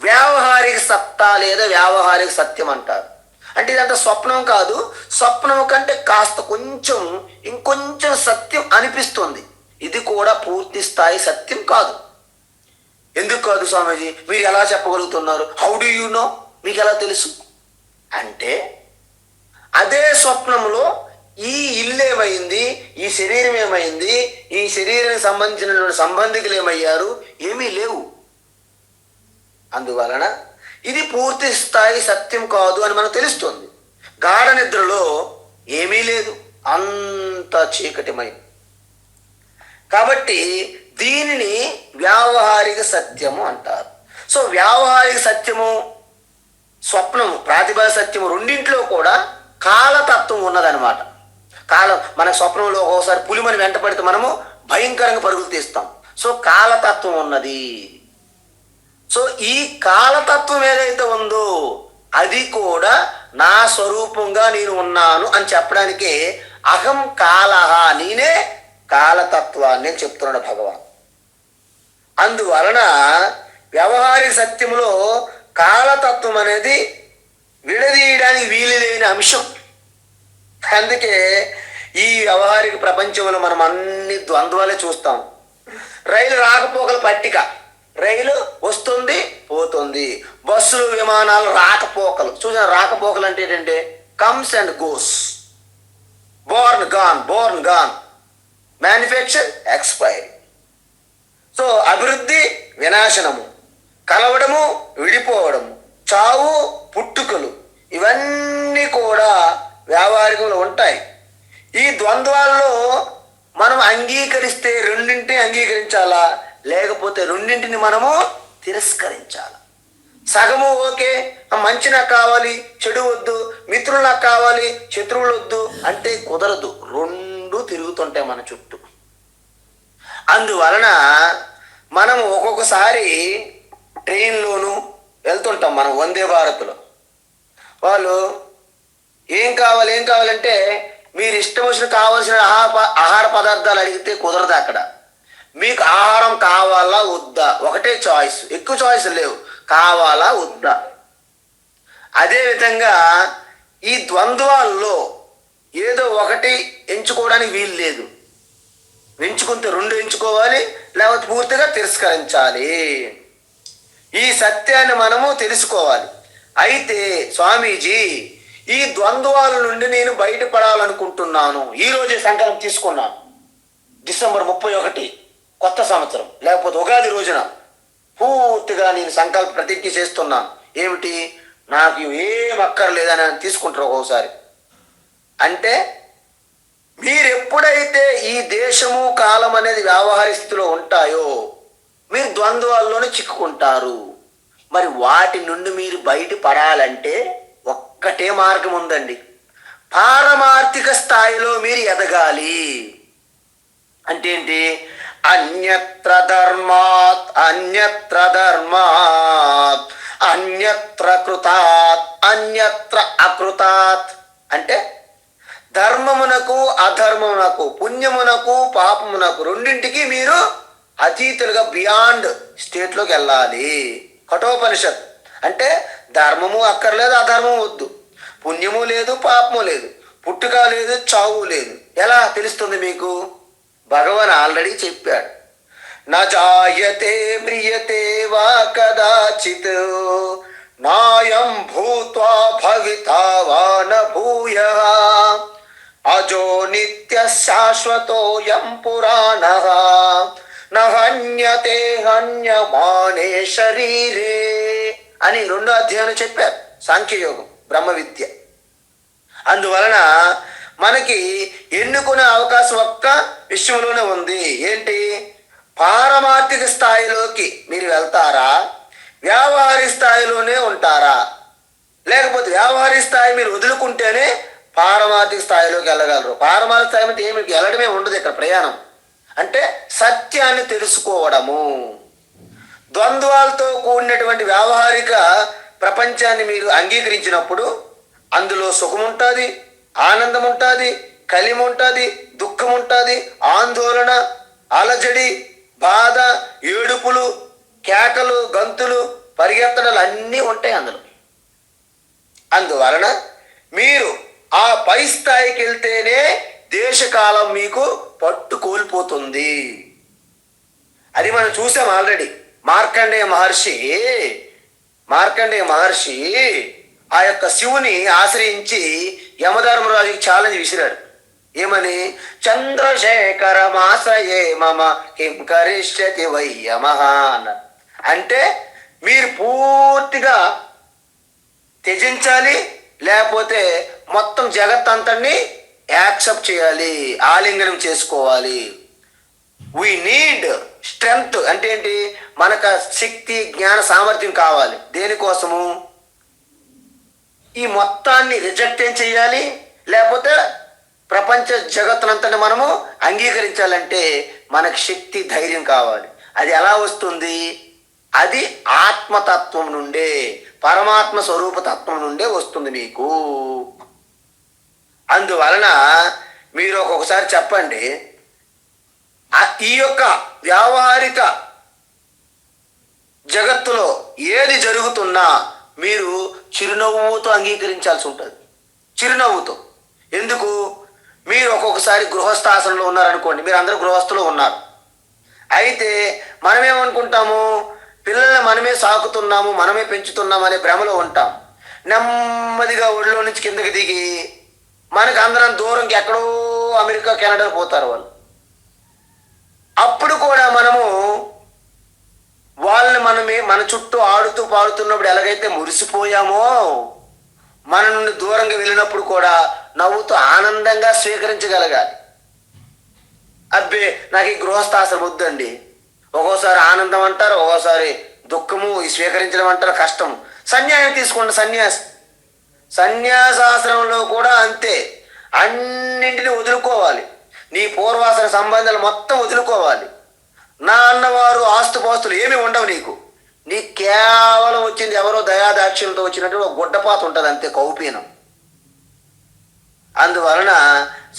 S1: వ్యావహారిక సత్తా లేదా వ్యావహారిక సత్యం అంటారు. అంటే ఇదంతా స్వప్నం కాదు, స్వప్నం కంటే కాస్త కొంచెం ఇంకొంచెం సత్యం అనిపిస్తుంది. ఇది కూడా పూర్తి స్థాయి సత్యం కాదు. ఎందుకు కాదు స్వామీజీ, మీరు ఎలా చెప్పగలుగుతున్నారు? How do you know? మీకు ఎలా తెలుసు అంటే, అదే స్వప్నంలో ఈ ఇల్లు ఏమైంది, ఈ శరీరం ఏమైంది, ఈ శరీరానికి సంబంధించిన సంబంధికులు ఏమయ్యారు, ఏమీ లేవు. అందువలన ఇది పూర్తి స్థాయి సత్యం కాదు అని మనకు తెలుస్తుంది. గాఢ నిద్రలో ఏమీ లేదు, అంత చీకటిమైంది. కాబట్టి దీనిని వ్యావహారిక సత్యము అంటారు. సో వ్యావహారిక సత్యము, స్వప్నము, ప్రాతిభాష సత్యము రెండింటిలో కూడా కాలతత్వం ఉన్నదనమాట. కాలం, మన స్వప్నంలో ఒక్కోసారి పులి మన వెంట పడితే మనము భయంకరంగా పరుగులు తీస్తాం. సో కాలతత్వం ఉన్నది. సో ఈ కాలతత్వం ఏదైతే ఉందో అది కూడా నా స్వరూపంగా నేను ఉన్నాను అని చెప్పడానికే అహం కాలహ, నేనే కాలతత్వాన్ని చెప్తున్నాడు భగవాన్. అందువలన వ్యవహారిక సత్యములో కాలతత్వం అనేది విడదీయడానికి వీలు లేని అంశం. అందుకే ఈ వ్యవహారిక ప్రపంచంలో మనం అన్ని ద్వంద్వాలే చూస్తాం. రైలు రాకపోకల పట్టిక, రైలు వస్తుంది పోతుంది. బస్సులు విమానాలు రాకపోకలు చూసిన, రాకపోకలు అంటే ఏంటంటే comes and goes, Born gone, Born gone, manufacture expiry. So అభివృద్ధి వినాశనము, కలవడము విడిపోవడము, చావు పుట్టుకలు, ఇవన్నీ కూడా వ్యావహారికంలో ఉంటాయి. ఈ ద్వంద్వాల్లో మనం అంగీకరిస్తే రెండింటిని అంగీకరించాలా, లేకపోతే రెండింటిని మనము తిరస్కరించాలి. సగము ఓకే, మంచి నాకు కావాలి చెడు వద్దు, మిత్రులు నాకు కావాలి శత్రువులు వద్దు అంటే కుదరదు. రెండు తిరుగుతుంటాయి మన చుట్టూ. అందువలన మనము ఒక్కొక్కసారి ట్రైన్లోనూ వెళ్తుంటాం. మనం వందే భారత్లో వాళ్ళు ఏం కావాలంటే మీరు ఇష్టం వచ్చిన కావాల్సిన ఆహార పదార్థాలు అడిగితే కుదరదు. అక్కడ మీకు ఆహారం కావాలా వద్దా ఒకటే చాయిస్, ఎక్కువ చాయిస్ లేవు, కావాలా వద్దా. అదేవిధంగా ఈ ద్వంద్వాల్లో ఏదో ఒకటి ఎంచుకోవడానికి వీలు లేదు. ఎంచుకుంటే రెండు ఎంచుకోవాలి, లేకపోతే పూర్తిగా తిరస్కరించాలి. ఈ సత్యాన్ని మనము తెలుసుకోవాలి. అయితే స్వామీజీ, ఈ ద్వంద్వాల నుండి నేను బయటపడాలనుకుంటున్నాను, ఈరోజే సంకల్పం తీసుకున్నాను, డిసెంబర్ 31 కొత్త సంవత్సరం లేకపోతే ఉగాది రోజున పూర్తిగా నేను సంకల్ప ప్రతిజ్ఞ చేస్తున్నాను. ఏమిటి? నాకు ఏం అక్కర్లేదని తీసుకుంటారు ఒక్కోసారి. అంటే మీరు ఎప్పుడైతే ఈ దేశము కాలం అనేది వ్యావహారిక స్థితిలో ఉంటాయో మీరు ద్వంద్వాల్లోనే చిక్కుకుంటారు. మరి వాటి నుండి మీరు బయటపడాలంటే ఒక్కటే మార్గం ఉందండి, పారమార్థిక స్థాయిలో మీరు ఎదగాలి. అంటే ఏంటి? అన్యత్ర ధర్మాత్ అన్యత్ర ధర్మాత్ అన్యత్ర కృతాత్ అన్యత్ర అకృతాత్. అంటే ధర్మమునకు అధర్మమునకు, పుణ్యమునకు పాపమునకు రెండింటికి మీరు అతీతులుగా బియాండ్ స్టేట్లోకి వెళ్ళాలి. కఠోపనిషత్ అంటే ధర్మము అక్కర్లేదు, అధర్మము వద్దు, పుణ్యము లేదు, పాపము లేదు, పుట్టుక లేదు, చావు లేదు. ఎలా తెలుస్తుంది మీకు? భగవాన్ ఆల్రెడీ చెప్పాడు, నా జాయతే మ్రియతే వా కదాచిత్ నాయం భూత్వా భవితా వా న భూయః అజో నిత్య శాశ్వతోయం పురాణః నహన్యతే హన్యమానే శరీరే అని 2వ అధ్యాయంలో చెప్పారు సాంఖ్యయోగం, బ్రహ్మ విద్య. అందువలన మనకి ఎన్నుకునే అవకాశం ఒక్క విషయంలోనే ఉంది. ఏంటి? పారమార్థిక స్థాయిలోకి మీరు వెళ్తారా, వ్యావహారిక స్థాయిలోనే ఉంటారా? లేకపోతే వ్యావహారిక స్థాయి మీరు వదులుకుంటేనే పారమార్థిక స్థాయిలోకి వెళ్ళగలరు. పారమార్థిక స్థాయి అంటే ఏమి వెళ్ళడమే ఉండదు ఇక్కడ ప్రయాణం. అంటే సత్యాన్ని తెలుసుకోవడము. ద్వంద్వాలతో కూడినటువంటి వ్యావహారిక ప్రపంచాన్ని మీరు అంగీకరించినప్పుడు అందులో సుఖం ఉంటుంది, ఆనందం ఉంటుంది, కలిమి ఉంటుంది, దుఃఖం ఉంటుంది, ఆందోళన, అలజడి, బాధ, ఏడుపులు, కేకలు, గంతులు, పరిగెత్తడాలు అన్నీ ఉంటాయి అందులో. అందువలన మీరు ఆ పై స్థాయికి వెళ్తేనే దేశకాలం మీకు పట్టు కోల్పోతుంది. అది మనం చూసాం ఆల్రెడీ. మార్కండేయ మహర్షి ఆ యొక్క శివుని ఆశ్రయించి యమధర్మరాజుకి ఛాలెంజ్ విసిరాడు. ఏమని? చంద్రశేఖర మాసయే మమ కిం కరిష్యతి వై యమః అన్నారు. అంటే మీరు పూర్తిగా త్యజించాలి, లేకపోతే మొత్తం జగత్తంతని యాక్సెప్ట్ చేయాలి, ఆలింగనం చేసుకోవాలి. We need strength. అంటే ఏంటి? మనకు శక్తి, జ్ఞాన, సామర్థ్యం కావాలి. దేనికోసము? ఈ మొత్తాన్ని రిజెక్ట్ ఏం చేయాలి, లేకపోతే ప్రపంచ జగత్తునంతని మనము అంగీకరించాలంటే మనకు శక్తి, ధైర్యం కావాలి. అది ఎలా వస్తుంది? అది ఆత్మతత్వం నుండే, పరమాత్మ స్వరూప తత్వం నుండే వస్తుంది మీకు. అందువలన మీరు ఒక్కొక్కసారి చెప్పండి, ఈ యొక్క వ్యావహారిక జగత్తులో ఏది జరుగుతున్నా మీరు చిరునవ్వుతో అంగీకరించాల్సి ఉంటుంది. చిరునవ్వుతో. ఎందుకు? మీరు ఒక్కొక్కసారి గృహస్థాశ్రమంలో ఉన్నారనుకోండి, మీరు అందరూ గృహస్థులు ఉన్నారు. అయితే మనమేమనుకుంటాము? పిల్లల్ని మనమే సాకుతున్నాము, మనమే పెంచుతున్నాము అనే భ్రమలో ఉంటాం. నెమ్మదిగా ఒళ్ళో నుంచి కిందకి దిగి మనకు అందరం దూరంకి ఎక్కడో అమెరికా, కెనడా పోతారు వాళ్ళు. అప్పుడు కూడా మనము వాళ్ళని మన చుట్టూ ఆడుతూ పాడుతున్నప్పుడు ఎలాగైతే మురిసిపోయామో, మన నుండి దూరంగా వెళ్ళినప్పుడు కూడా నవ్వుతూ ఆనందంగా స్వీకరించగలగాలి. అబ్బే నాకు ఈ గృహస్థాశ్రమం వద్దండి. ఒక్కోసారి ఆనందం అంటారు, ఒక్కోసారి దుఃఖము స్వీకరించడం అంటారు, కష్టం. సన్యాసం తీసుకోండి. సన్యాసాశ్రమంలో కూడా అంతే. అన్నింటినీ వదులుకోవాలి. నీ పూర్వాసన సంబంధాలు మొత్తం వదులుకోవాలి. నా అన్నవారు ఆస్తుపాస్తులు ఏమీ ఉండవు నీకు. కేవలం వచ్చింది ఎవరో దయాదాక్ష్యంతో వచ్చినట్టు ఒక గుడ్డపాత ఉంటుంది అంతే, కౌపీనం. అందువలన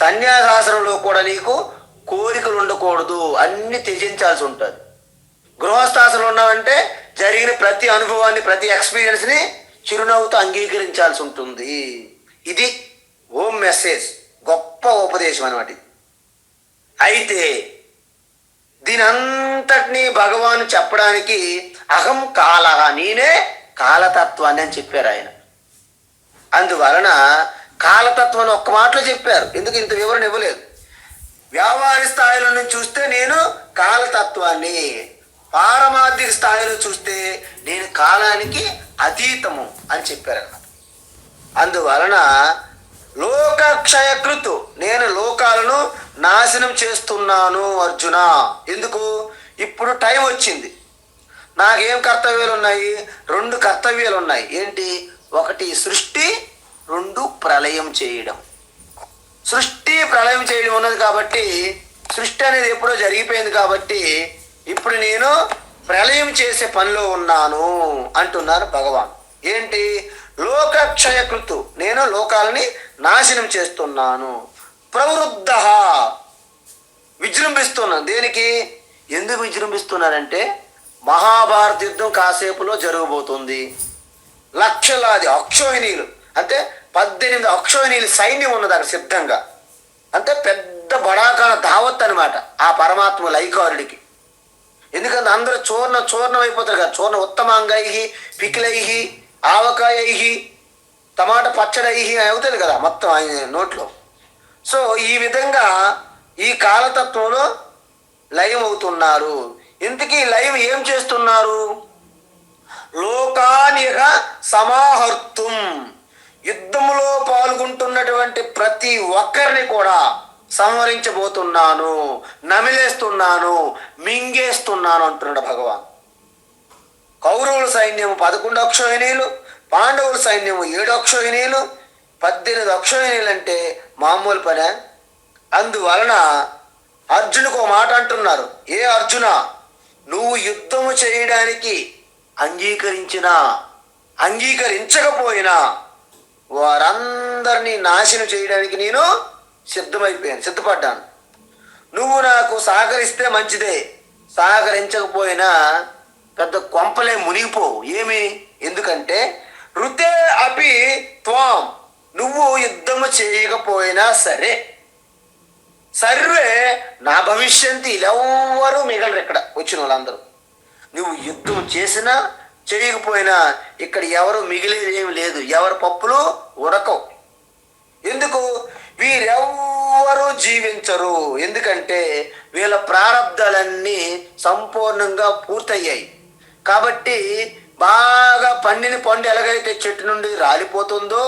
S1: సన్యాసాశ్రమంలో కూడా నీకు కోరికలు ఉండకూడదు, అన్ని త్యజించాల్సి ఉంటుంది. గృహస్థాశ్రమంలో ఉన్నామంటే జరిగిన ప్రతి అనుభవాన్ని, ప్రతి ఎక్స్పీరియన్స్ని చిరునవ్వుతో అంగీకరించాల్సి ఉంటుంది. ఇది హోమ్ మెసేజ్, గొప్ప ఉపదేశం అన్నమాట. అయితే దీని అంతటినీ భగవాను చెప్పడానికి అహం కాల, నేనే కాలతత్వాన్ని అని చెప్పారు ఆయన. అందువలన కాలతత్వాన్ని ఒక్క మాటలో చెప్పారు. ఎందుకు ఇంత వివరణ ఇవ్వలేదు? వ్యావహారిక స్థాయిలో నుంచి చూస్తే నేను కాలతత్వాన్ని, పారమార్థిక స్థాయిలో చూస్తే నేను కాలానికి అతీతము అని చెప్పారు అన్నమాట. అందువలన లోకక్షయకృతు, నేను లోకాలను నాశనం చేస్తున్నాను అర్జున. ఎందుకు? ఇప్పుడు టైం వచ్చింది. నాకేం కర్తవ్యాలు ఉన్నాయి? 2 కర్తవ్యాలు ఉన్నాయి. ఏంటి? 1 సృష్టి, 2 ప్రళయం చేయడం. సృష్టి, ప్రళయం చేయడం ఉన్నది కాబట్టి, సృష్టి అనేది ఎప్పుడో జరిగిపోయింది కాబట్టి ఇప్పుడు నేను ప్రళయం చేసే పనిలో ఉన్నాను అంటున్నారు భగవాన్. ఏంటి? లోకక్షయకృతు, నేను లోకాలని నాశనం చేస్తున్నాను. ప్రవృద్ధ, విజృంభిస్తున్నాను. దేనికి? ఎందుకు విజృంభిస్తున్నానంటే మహాభారత యుద్ధం కాసేపులో జరగబోతుంది. లక్షలాది అక్షోహిణీలు, అంటే 18 అక్షోహిణీలు సైన్యం ఉన్నది అక్కడ సిద్ధంగా. అంటే పెద్ద బడాకాల దావత్ అనమాట ఆ పరమాత్మ లైకారుడికి. ఎందుకంటే అందరూ చూర్ణం అయిపోతారు కదా. చూర్ణ ఉత్తమాంగై, పికిలై, ఆవకాయై, టమాటా పచ్చడై అవుతుంది కదా మొత్తం ఆయన నోట్లో. సో ఈ విధంగా ఈ కాలతత్వంలో లయం అవుతున్నారు. ఇంతకీ లయం ఏం చేస్తున్నారు? లోకానిహ సమాహర్తుం, యుద్ధములో పాల్గొంటున్నటువంటి ప్రతి ఒక్కరిని కూడా సంహరించబోతున్నాను, నమిలేస్తున్నాను, మింగేస్తున్నాను అంటున్నాడు భగవాన్. కౌరవుల సైన్యం 11 అక్షోహిణీలు, పాండవుల సైన్యము 7 అక్షోహిణీలు, 18 అక్షోహిణీలు అంటే మామూలు పనే. అందువలన అర్జునుకు ఒక మాట అంటున్నారు, ఏ అర్జున, నువ్వు యుద్ధము చేయడానికి అంగీకరించకపోయినా వారందరినీ నాశనం చేయడానికి నేను సిద్ధపడ్డాను. నువ్వు నాకు సహకరిస్తే మంచిదే, సహకరించకపోయినా పెద్ద కొంపలే మునిగిపోవు. ఎందుకంటే రుతే అపి త్వాం, నువ్వు యుద్ధము చేయకపోయినా సరే సర్వే నా భవిష్యంతి, ఎవ్వరూ మిగలరు. ఇక్కడ వచ్చిన వాళ్ళందరూ నువ్వు యుద్ధం చేసినా చేయకపోయినా ఇక్కడ ఎవరు మిగిలేది ఏమి లేదు, ఎవరి పప్పులు ఉడకవు. ఎందుకు? వీరెవ్వరూ జీవించరు. ఎందుకంటే వీళ్ళ ప్రారంధాలన్నీ సంపూర్ణంగా పూర్తయ్యాయి. కాబట్టి బాగా పండిన పండు ఎలాగైతే చెట్టు నుండి రాలిపోతుందో,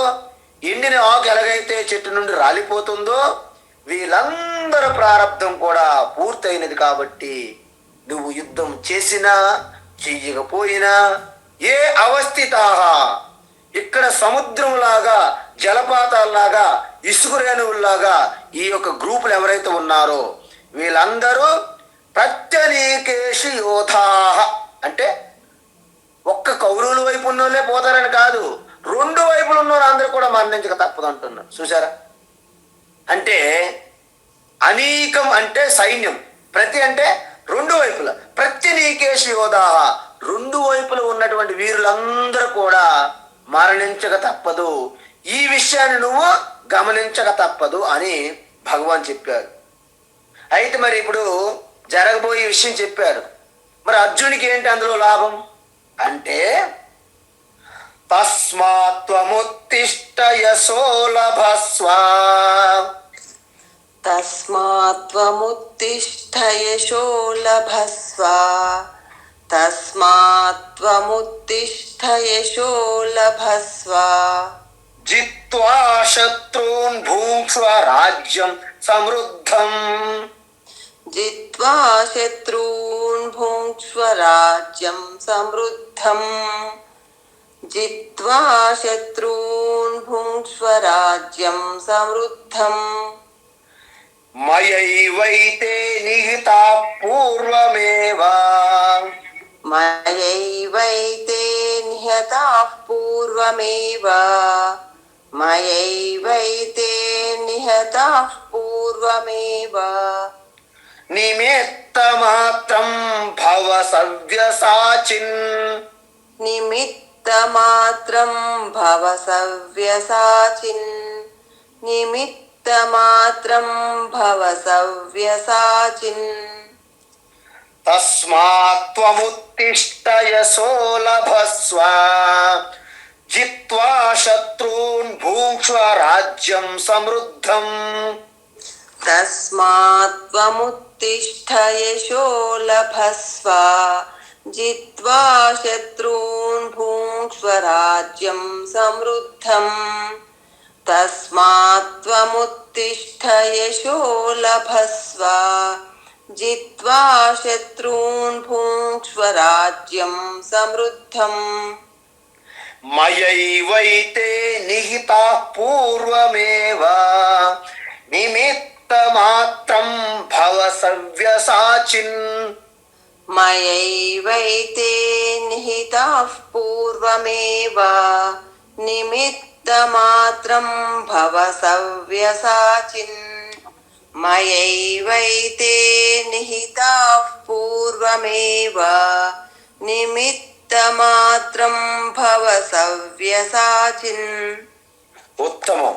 S1: ఎండిన ఆకు ఎలాగైతే చెట్టు నుండి రాలిపోతుందో, వీళ్ళందరూ ప్రారంధం కూడా పూర్తయినది. కాబట్టి నువ్వు యుద్ధం చేసినా చెయ్యకపోయినా ఏ అవస్థితాహ, ఇక్కడ సముద్రంలాగా, జలపాతాల్లాగా, ఇసుక రేణువుల్లాగా ఈ యొక్క గ్రూపులు ఎవరైతే ఉన్నారో వీళ్ళందరూ ప్రత్యనీకేషు యోధాహ, అంటే ఒక్క కౌరవుల వైపు ఉన్నోళ్ళే పోతారని కాదు, 2 వైపులు ఉన్నోళ్ళు అందరూ కూడా మరణించక తప్పదు అంటున్నారు. చూసారా? అంటే అనీకం అంటే సైన్యం, ప్రతి అంటే 2 వైపుల, ప్రత్యనీకేషు యోధాహ, 2 వైపులు ఉన్నటువంటి వీరులందరూ కూడా మరణించక తప్పదు. ఈ విషయాన్ని నువ్వు గమనించక తప్పదు అని భగవాన్ చెప్పారు. అయితే మరి ఇప్పుడు జరగబోయే విషయం చెప్పారు. మరి అర్జునికి ఏంటి అందులో లాభం అంటే, తస్మాత్వముత్తిష్ట యశో లభస్వ,
S2: తస్మాత్వముత్తిష్ఠ యశో లభస్వ, తస్మాత్వముత్తిష్ఠ యశో లభస్వ,
S1: జిత్వా శత్రూన్ భుంక్ష్వ రాజ్యం సమృద్ధం,
S2: జిత్వా శత్రూన్ భుంక్ష్వ రాజ్యం సమృద్ధం, జిత్వా శత్రూన్ భుంక్ష్వ రాజ్యం సమృద్ధం,
S1: మయైవైతే నిహితా పూర్వమేవ,
S2: మయైవైతే నిహతాః పూర్వమేవ, మయైవైతే నిహతాః పూర్వమేవ,
S1: నిమిత్తమాత్రం భవ సవ్యసాచిన్,
S2: నిమిత్తమాత్రం భవ సవ్యసాచిన్, నిమిత్తమాత్రం భవ సవ్యసాచిన్,
S1: తస్మాత్వముత్తిష్ట యశో లభస్వ, జిత్వా శత్రూన్ భుంక్ష్వ రాజ్యం సమృద్ధం,
S2: తస్మాత్వముత్తిష్ఠ యశో లభస్వ, జిత్వా శత్రూన్ భుంక్ష్వ రాజ్యం సమృద్ధం, తస్మాత్వముత్తిష్ఠ యశో లభస్వ, జిత్వా శత్రూన్ భుంక్ష్వ రాజ్యం సమృద్ధం,
S1: మయైవైతే నిహితా పూర్వమేవ, నిమిత్తమాత్రం భవ సవ్యసాచిన్,
S2: మయైవైతే నిహితాః పూర్వమేవ, నిమిత్తమాత్రం భవ సవ్యసాచిన్, మయైవైతే నిహితాః పూర్వమేవ, నిమిత్తమాత్రం భవ సవ్యసాచిన్.
S1: ఉత్తమం.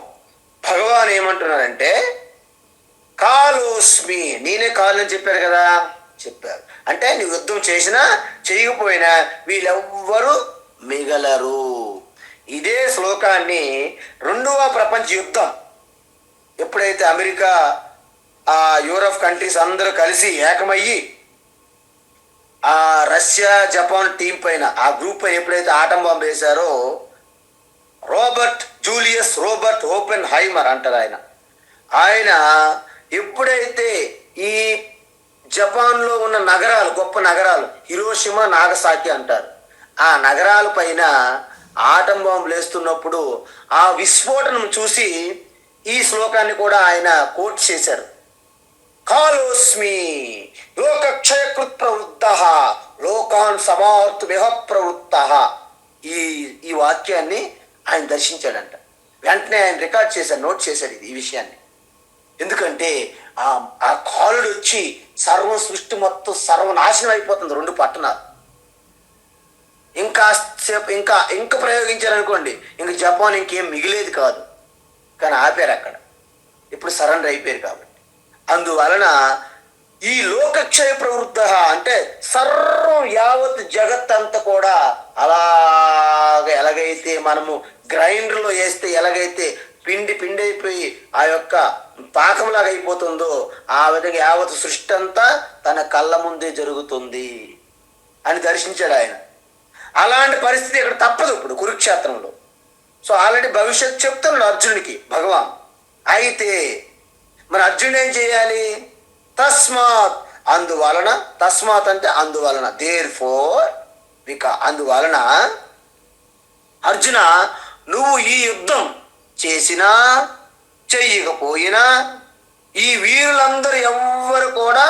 S1: భగవాన్ ఏమంటున్నారంటే, కాలోస్మి, నేనే కాలు అని చెప్పారు కదా, చెప్పారు. అంటే నువ్వు యుద్ధం చేసినా చేయకపోయినా వీళ్ళెవ్వరూ మిగలరు. ఇదే శ్లోకాన్ని 2వ ప్రపంచ యుద్ధం ఎప్పుడైతే అమెరికా, యూరప్ కంట్రీస్ అందరూ కలిసి ఏకమయ్యి ఆ రష్యా జపాన్ టీం పైన, ఆ గ్రూప్ పైన ఎప్పుడైతే ఆటం బాంబు వేశారో, రోబర్ట్ ఓపెన్ హైమర్ అంటారు ఆయన ఎప్పుడైతే ఈ జపాన్లో ఉన్న నగరాలు, గొప్ప నగరాలు, హిరోషిమా, నాగసాకి అంటారు, ఆ నగరాల పైన ఆటం బాంబులు వేస్తున్నప్పుడు ఆ విస్ఫోటనం చూసి ఈ శ్లోకాన్ని కూడా ఆయన కోట్ చేశారు. కాలోస్మి లోకక్షయకృత్ ప్రవృత్త లోకాన్ సమార్తుమిహ ప్రవృత్త. ఈ ఈ వాక్యాన్ని ఆయన దర్శించాడంట. వెంటనే ఆయన రికార్డ్ చేశాడు, నోట్ చేశాడు ఈ విషయాన్ని. ఎందుకంటే ఆ కాలుడు వచ్చి సర్వం సృష్టి మొత్తం సర్వనాశనం అయిపోతుంది. 2 పట్టణాలు ఇంకా ప్రయోగించారనుకోండి, ఇంక జపాన్ ఇంకేం మిగిలేదు కాదు. కానీ ఆపారు అక్కడ. ఇప్పుడు సరెండర్ అయిపోయారు కాబట్టి. అందువలన ఈ లోకక్షయ ప్రవృత్త అంటే సర్వం యావత్ జగత్ అంతా కూడా అలాగ ఎలాగైతే మనము గ్రైండర్లో వేస్తే ఎలాగైతే పిండి అయిపోయి ఆ యొక్క పాకంలాగా అయిపోతుందో ఆ విధంగా యావత్ సృష్టి అంతా తన కళ్ళ ముందే జరుగుతుంది అని దర్శించాడు ఆయన. అలాంటి పరిస్థితి ఇక్కడ తప్పదు ఇప్పుడు కురుక్షేత్రంలో. సో ఆల్రెడీ భవిష్యత్తు చెప్తున్నాడు అర్జునుడికి భగవాన్. అయితే మరి అర్జునుడు ఏం చేయాలి? తస్మాత్ అందువలన, తస్మాత్ అంటే అందువలన, దేర్ ఫోర్ అందువలన అర్జున నువ్వు ఈ యుద్ధం చేసినా చెయ్యకపోయినా ఈ వీరులందరూ ఎవ్వరు కూడా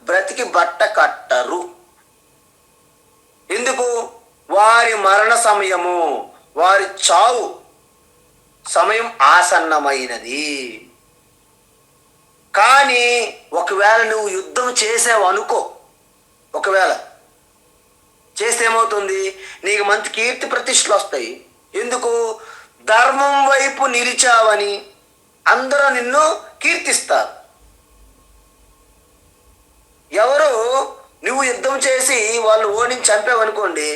S1: బ్రతికి బట్ట కట్టరు. ఎందుకు? వారి మరణ సమయము, వారి చావు సమయం ఆసన్నమైనది. కానీ ఒకవేళ నువ్వు యుద్ధం చేసావు అనుకో, ఒకవేళ చేస్తే ఏమవుతుంది? నీకు మంచి కీర్తి ప్రతిష్టలు వస్తాయి. ఎందుకు? ధర్మం వైపు నిలిచావని అందరూ నిన్ను కీర్తిస్తారు. ఎవరు నువ్వు యుద్ధం చేసి వాళ్ళు ఓడించి చంపావనుకోండి,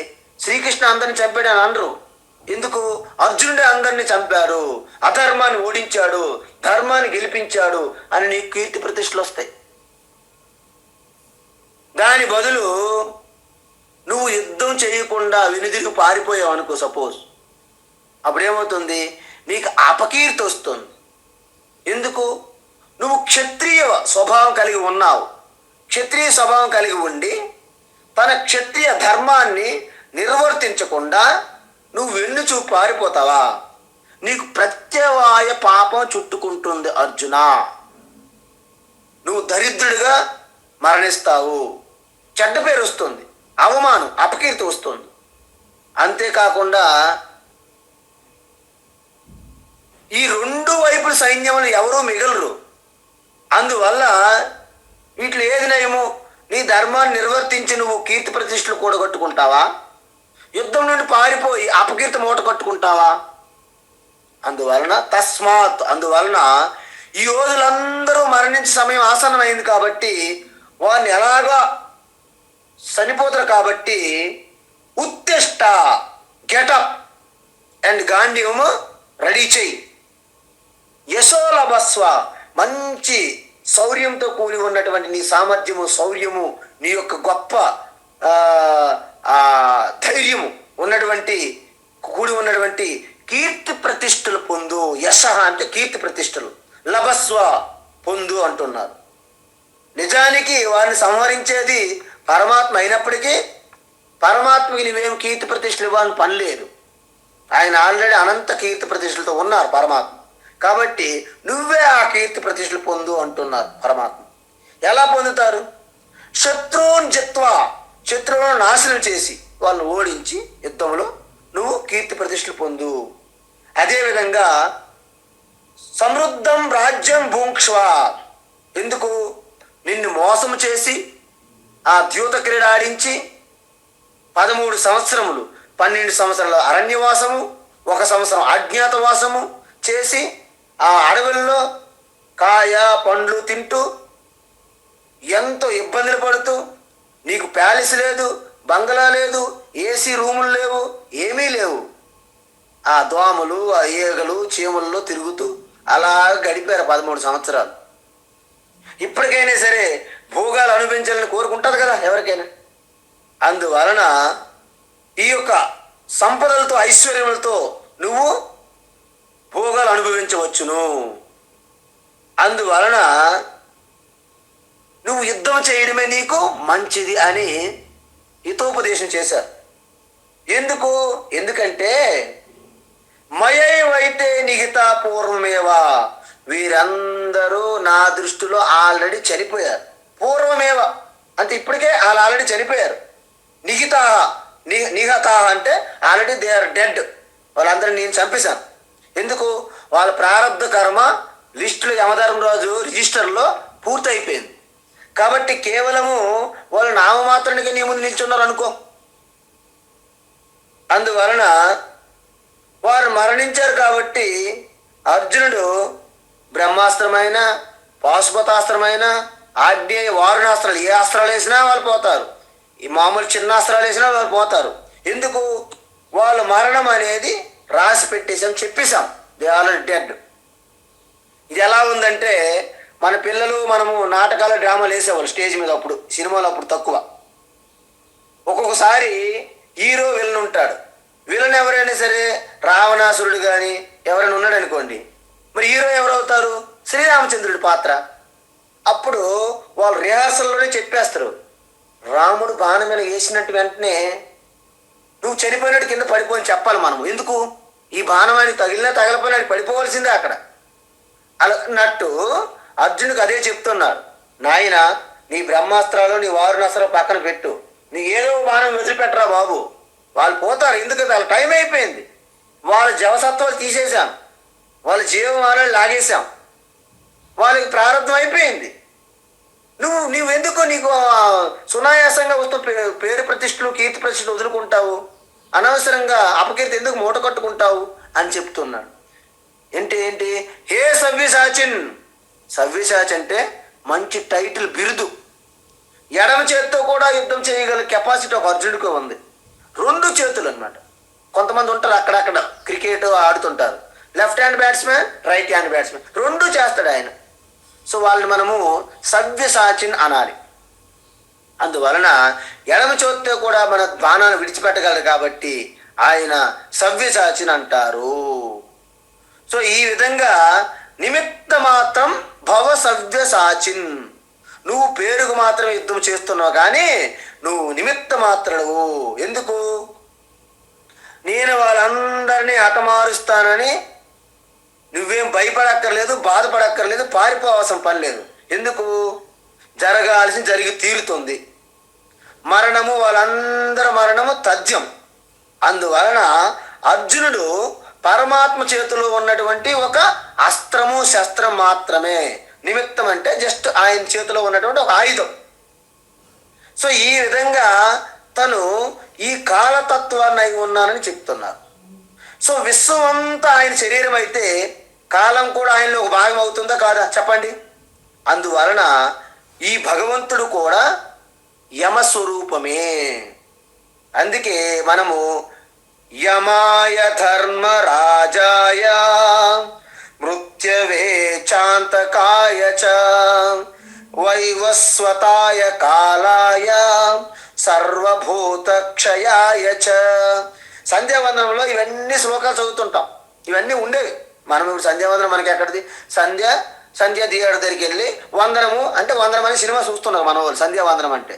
S1: శ్రీకృష్ణ అందరిని చంపాడని అనరు. ఎందుకు? అర్జునుడే అందరిని చంపారు, అధర్మాన్ని ఓడించాడు, ధర్మాన్ని గెలిపించాడు అని నీకు కీర్తి ప్రతిష్టలు వస్తాయి. దాని బదులు నువ్వు యుద్ధం చేయకుండా వెనుదిరిగి పారిపోయావు అనుకో సపోజ్, అప్పుడేమవుతుంది? నీకు అపకీర్తి వస్తుంది. ఎందుకు? నువ్వు క్షత్రియ స్వభావం కలిగి ఉన్నావు. క్షత్రియ స్వభావం కలిగి ఉండి తన క్షత్రియ ధర్మాన్ని నిర్వర్తించకుండా నువ్వు వెన్ను చూపు పారిపోతావా? నీకు ప్రత్యవాయ పాపం చుట్టుకుంటుంది అర్జున. నువ్వు దరిద్రుడిగా మరణిస్తావు, చెడ్డ పేరు వస్తుంది, అవమానం అపకీర్తి వస్తుంది. అంతేకాకుండా ఈ 2 వైపుల సైన్యములు ఎవరూ మిగలరు. అందువల్ల వీటిలో ఏది నయము? నీ ధర్మాన్ని నిర్వర్తించి నువ్వు కీర్తి ప్రతిష్టలు కూడగట్టుకుంటావా? యుద్ధం నుండి పారిపోయి అపకీర్తి మూట కట్టుకుంటావా? అందువలన తస్మాత్ అందువలన ఈ యోధులందరూ మరణించే సమయం ఆసన్నమైంది కాబట్టి వారిని ఎలాగా చనిపోతారు కాబట్టి ఉత్తిష్ట, గెటప్ అండ్ గాంధీవము రెడీ చేయి. యశోలభస్వ మంచి శౌర్యంతో కూడి ఉన్నటువంటి నీ సామర్థ్యము, శౌర్యము, నీ యొక్క గొప్ప ధైర్యము ఉన్నటువంటి కూడి ఉన్నటువంటి కీర్తి ప్రతిష్టలు పొందు. యశ అంటే కీర్తి ప్రతిష్టలు, లభస్వ పొందు అంటున్నారు. నిజానికి వారిని సంహరించేది పరమాత్మ అయినప్పటికీ పరమాత్మకి నువ్వేం కీర్తి ప్రతిష్టలు ఇవ్వాలని పని లేదు. ఆయన ఆల్రెడీ అనంత కీర్తి ప్రతిష్టలతో ఉన్నారు పరమాత్మ. కాబట్టి నువ్వే ఆ కీర్తి ప్రతిష్టలు పొందు అంటున్నారు పరమాత్మ. ఎలా పొందుతారు? శత్రువుని జిత్వా, శత్రువులను నాశనం చేసి వాళ్ళని ఓడించి యుద్ధంలో నువ్వు కీర్తి ప్రతిష్టలు పొందు. అదేవిధంగా సమృద్ధం రాజ్యం భూంక్ష్వ. ఎందుకు? నిన్ను మోసం చేసి ఆ ద్యూత క్రీడ ఆడించి 13 సంవత్సరములు 12 సంవత్సరాల అరణ్యవాసము, 1 సంవత్సరం అజ్ఞాతవాసము చేసి ఆ అడవుల్లో కాయ పండ్లు తింటూ ఎంతో ఇబ్బందులు పడుతూ, నీకు ప్యాలెస్ లేదు, బంగ్లా లేదు, ఏసీ రూములు లేవు, ఏమీ లేవు. ఆ దోమలు, ఆ ఈగలు, చీమల్లో తిరుగుతూ అలా గడిపారు 13 సంవత్సరాలు. ఇప్పటికైనా సరే భోగాలు అనుభవించాలని కోరుకుంటుంది కదా ఎవరికైనా. అందువలన ఈ యొక్క సంపదలతో ఐశ్వర్యములతో నువ్వు భోగాలు అనుభవించవచ్చును. అందువలన నువ్వు యుద్ధం చేయడమే నీకు మంచిది అని హితోపదేశం చేశారు. ఎందుకంటే మయైవైతే నిహిత పూర్వమేవా, వీరందరూ నా దృష్టిలో ఆల్రెడీ చనిపోయారు. పూర్వమేవ అంటే ఇప్పటికే వాళ్ళు ఆల్రెడీ చనిపోయారు. నిహితా నిహతా అంటే ఆల్రెడీ దే ఆర్ డెడ్. వాళ్ళందరినీ నేను చంపేశాను. ఎందుకు? వాళ్ళ ప్రారంధ కర్మ లిస్టులో యమధర్మరాజు రిజిస్టర్లో పూర్తి అయిపోయింది. కాబట్టి కేవలము వాళ్ళు నామమాత్రానికి నీ ముందు నిల్చున్నారు అనుకో. అందువలన వారు మరణించారు. కాబట్టి అర్జునుడు బ్రహ్మాస్త్రమైన, పాశుపతాస్త్రమైన, ఆగ్నేయ వారుణాస్త్రాలు ఏ అస్త్రాలు వేసినా వాళ్ళు పోతారు. ఈ మామూలు చిన్న అస్త్రాలు వేసినా వాళ్ళు పోతారు. ఎందుకు? వాళ్ళ మరణం అనేది రాసి పెట్టేసాం, చెప్పేశాం. They already dead. ఇది ఎలా ఉందంటే, మన పిల్లలు మనము నాటకాలు డ్రామాలు వేసేవాళ్ళు స్టేజ్ మీద. అప్పుడు సినిమాలు అప్పుడు తక్కువ. ఒక్కొక్కసారి హీరో విలన్ ఉంటాడు. విలన్ ఎవరైనా సరే రావణాసురుడు కానీ ఎవరైనా ఉన్నాడు అనుకోండి, మరి హీరో ఎవరు అవుతారు? శ్రీరామచంద్రుడి పాత్ర. అప్పుడు వాళ్ళు రిహార్సల్లోనే చెప్పేస్తారు, రాముడు బాణం మీద వేసినట్టు వెంటనే నువ్వు చనిపోయినట్టు కింద పడిపోని చెప్పాలి మనము. ఎందుకు? ఈ బాణం అని తగిలినా తగలపోయినా పడిపోవలసిందే అక్కడ. అన్నట్టు అర్జునుడికి అదే చెప్తున్నారు, నాయన నీ బ్రహ్మాస్త్రాలు నీ వారుణాస్త్రాలు పక్కన పెట్టు, నీ ఏదో బాణం వదిలిపెట్టరా బాబు. వాళ్ళు పోతారు. ఎందుకంటే వాళ్ళ టైం అయిపోయింది. వాళ్ళ జవసత్వాలు తీసేసాం, వాళ్ళ జీవమానాలు లాగేశాం, వాళ్ళకి ప్రారంభం అయిపోయింది. నువ్వెందుకు నీకు సునాయాసంగా వస్తూ పేరు ప్రతిష్టలు కీర్తి ప్రతిష్టలు వదులుకుంటావు? అనవసరంగా అపకీర్తి ఎందుకు మూట కట్టుకుంటావు అని చెప్తున్నాడు. ఏంటి హే సవ్యసాచిన్. సవ్యసాచి అంటే మంచి టైటిల్, బిరుదు. ఎడమ చేతితో కూడా యుద్ధం చేయగల కెపాసిటీ ఒక అర్జునుడికి ఉంది. 2 చేతులు అన్నమాట. కొంతమంది ఉంటారు అక్కడక్కడ క్రికెట్ ఆడుతుంటారు, left hand batsmen, right hand batsmen, 2 చేస్తాడు ఆయన. సో వాళ్ళని మనము సవ్యసాచిన్ అనాలి. అందువలన ఎడమ చేతితో కూడా మన బాణాన్ని విడిచిపెట్టగలరు కాబట్టి ఆయన సవ్యసాచిన్ అంటారు. సో ఈ విధంగా నిమిత్త మాత్రం భవ సవ్యసాచిన్. నువ్వు పేరుకు మాత్రమే యుద్ధం చేస్తున్నావు కానీ నువ్వు నిమిత్త మాత్రము. ఎందుకు? నేను వాళ్ళందరినీ హతమారుస్తానని నువ్వేం భయపడక్కర్లేదు, బాధపడక్కర్లేదు, పారిపోవాల్సిన పని లేదు. ఎందుకు? జరగాల్సి జరిగి తీరుతుంది. మరణము, వాళ్ళందరి మరణము తథ్యం. అందువలన అర్జునుడు పరమాత్మ చేతిలో ఉన్నటువంటి ఒక అస్త్రము శస్త్రం మాత్రమే. నిమిత్తం అంటే జస్ట్ ఆయన చేతిలో ఉన్నటువంటి ఒక ఆయుధం. సో ఈ విధంగా తను ఈ కాలతత్వాన్ని అయి ఉన్నానని చెప్తున్నారు. సో విశ్వం అంతా ఆయన శరీరం అయితే కాలం కూడా ఆయనలో ఒక భాగం అవుతుందా కాదా చెప్పండి. అందువలన ఈ భగవంతుడు కూడా యమస్వరూపమే. అందుకే మనము యమాయ ధర్మరాజాయ మృత్యవే చాంతకాయ చ వైవస్వతాయ కాలాయ సర్వభూతక్షయాయ చ. సంధ్యావందనంలో ఇవన్నీ శ్లోకాలు చదువుతుంటాం. ఇవన్నీ ఉండేవి. మనం ఇప్పుడు సంధ్యావందనం మనకి ఎక్కడిది? సంధ్య థియేటర్ దగ్గరికి వెళ్ళి వందనము అంటే 100 మంది సినిమా చూస్తున్నారు మన వాళ్ళు. సంధ్యావందనం అంటే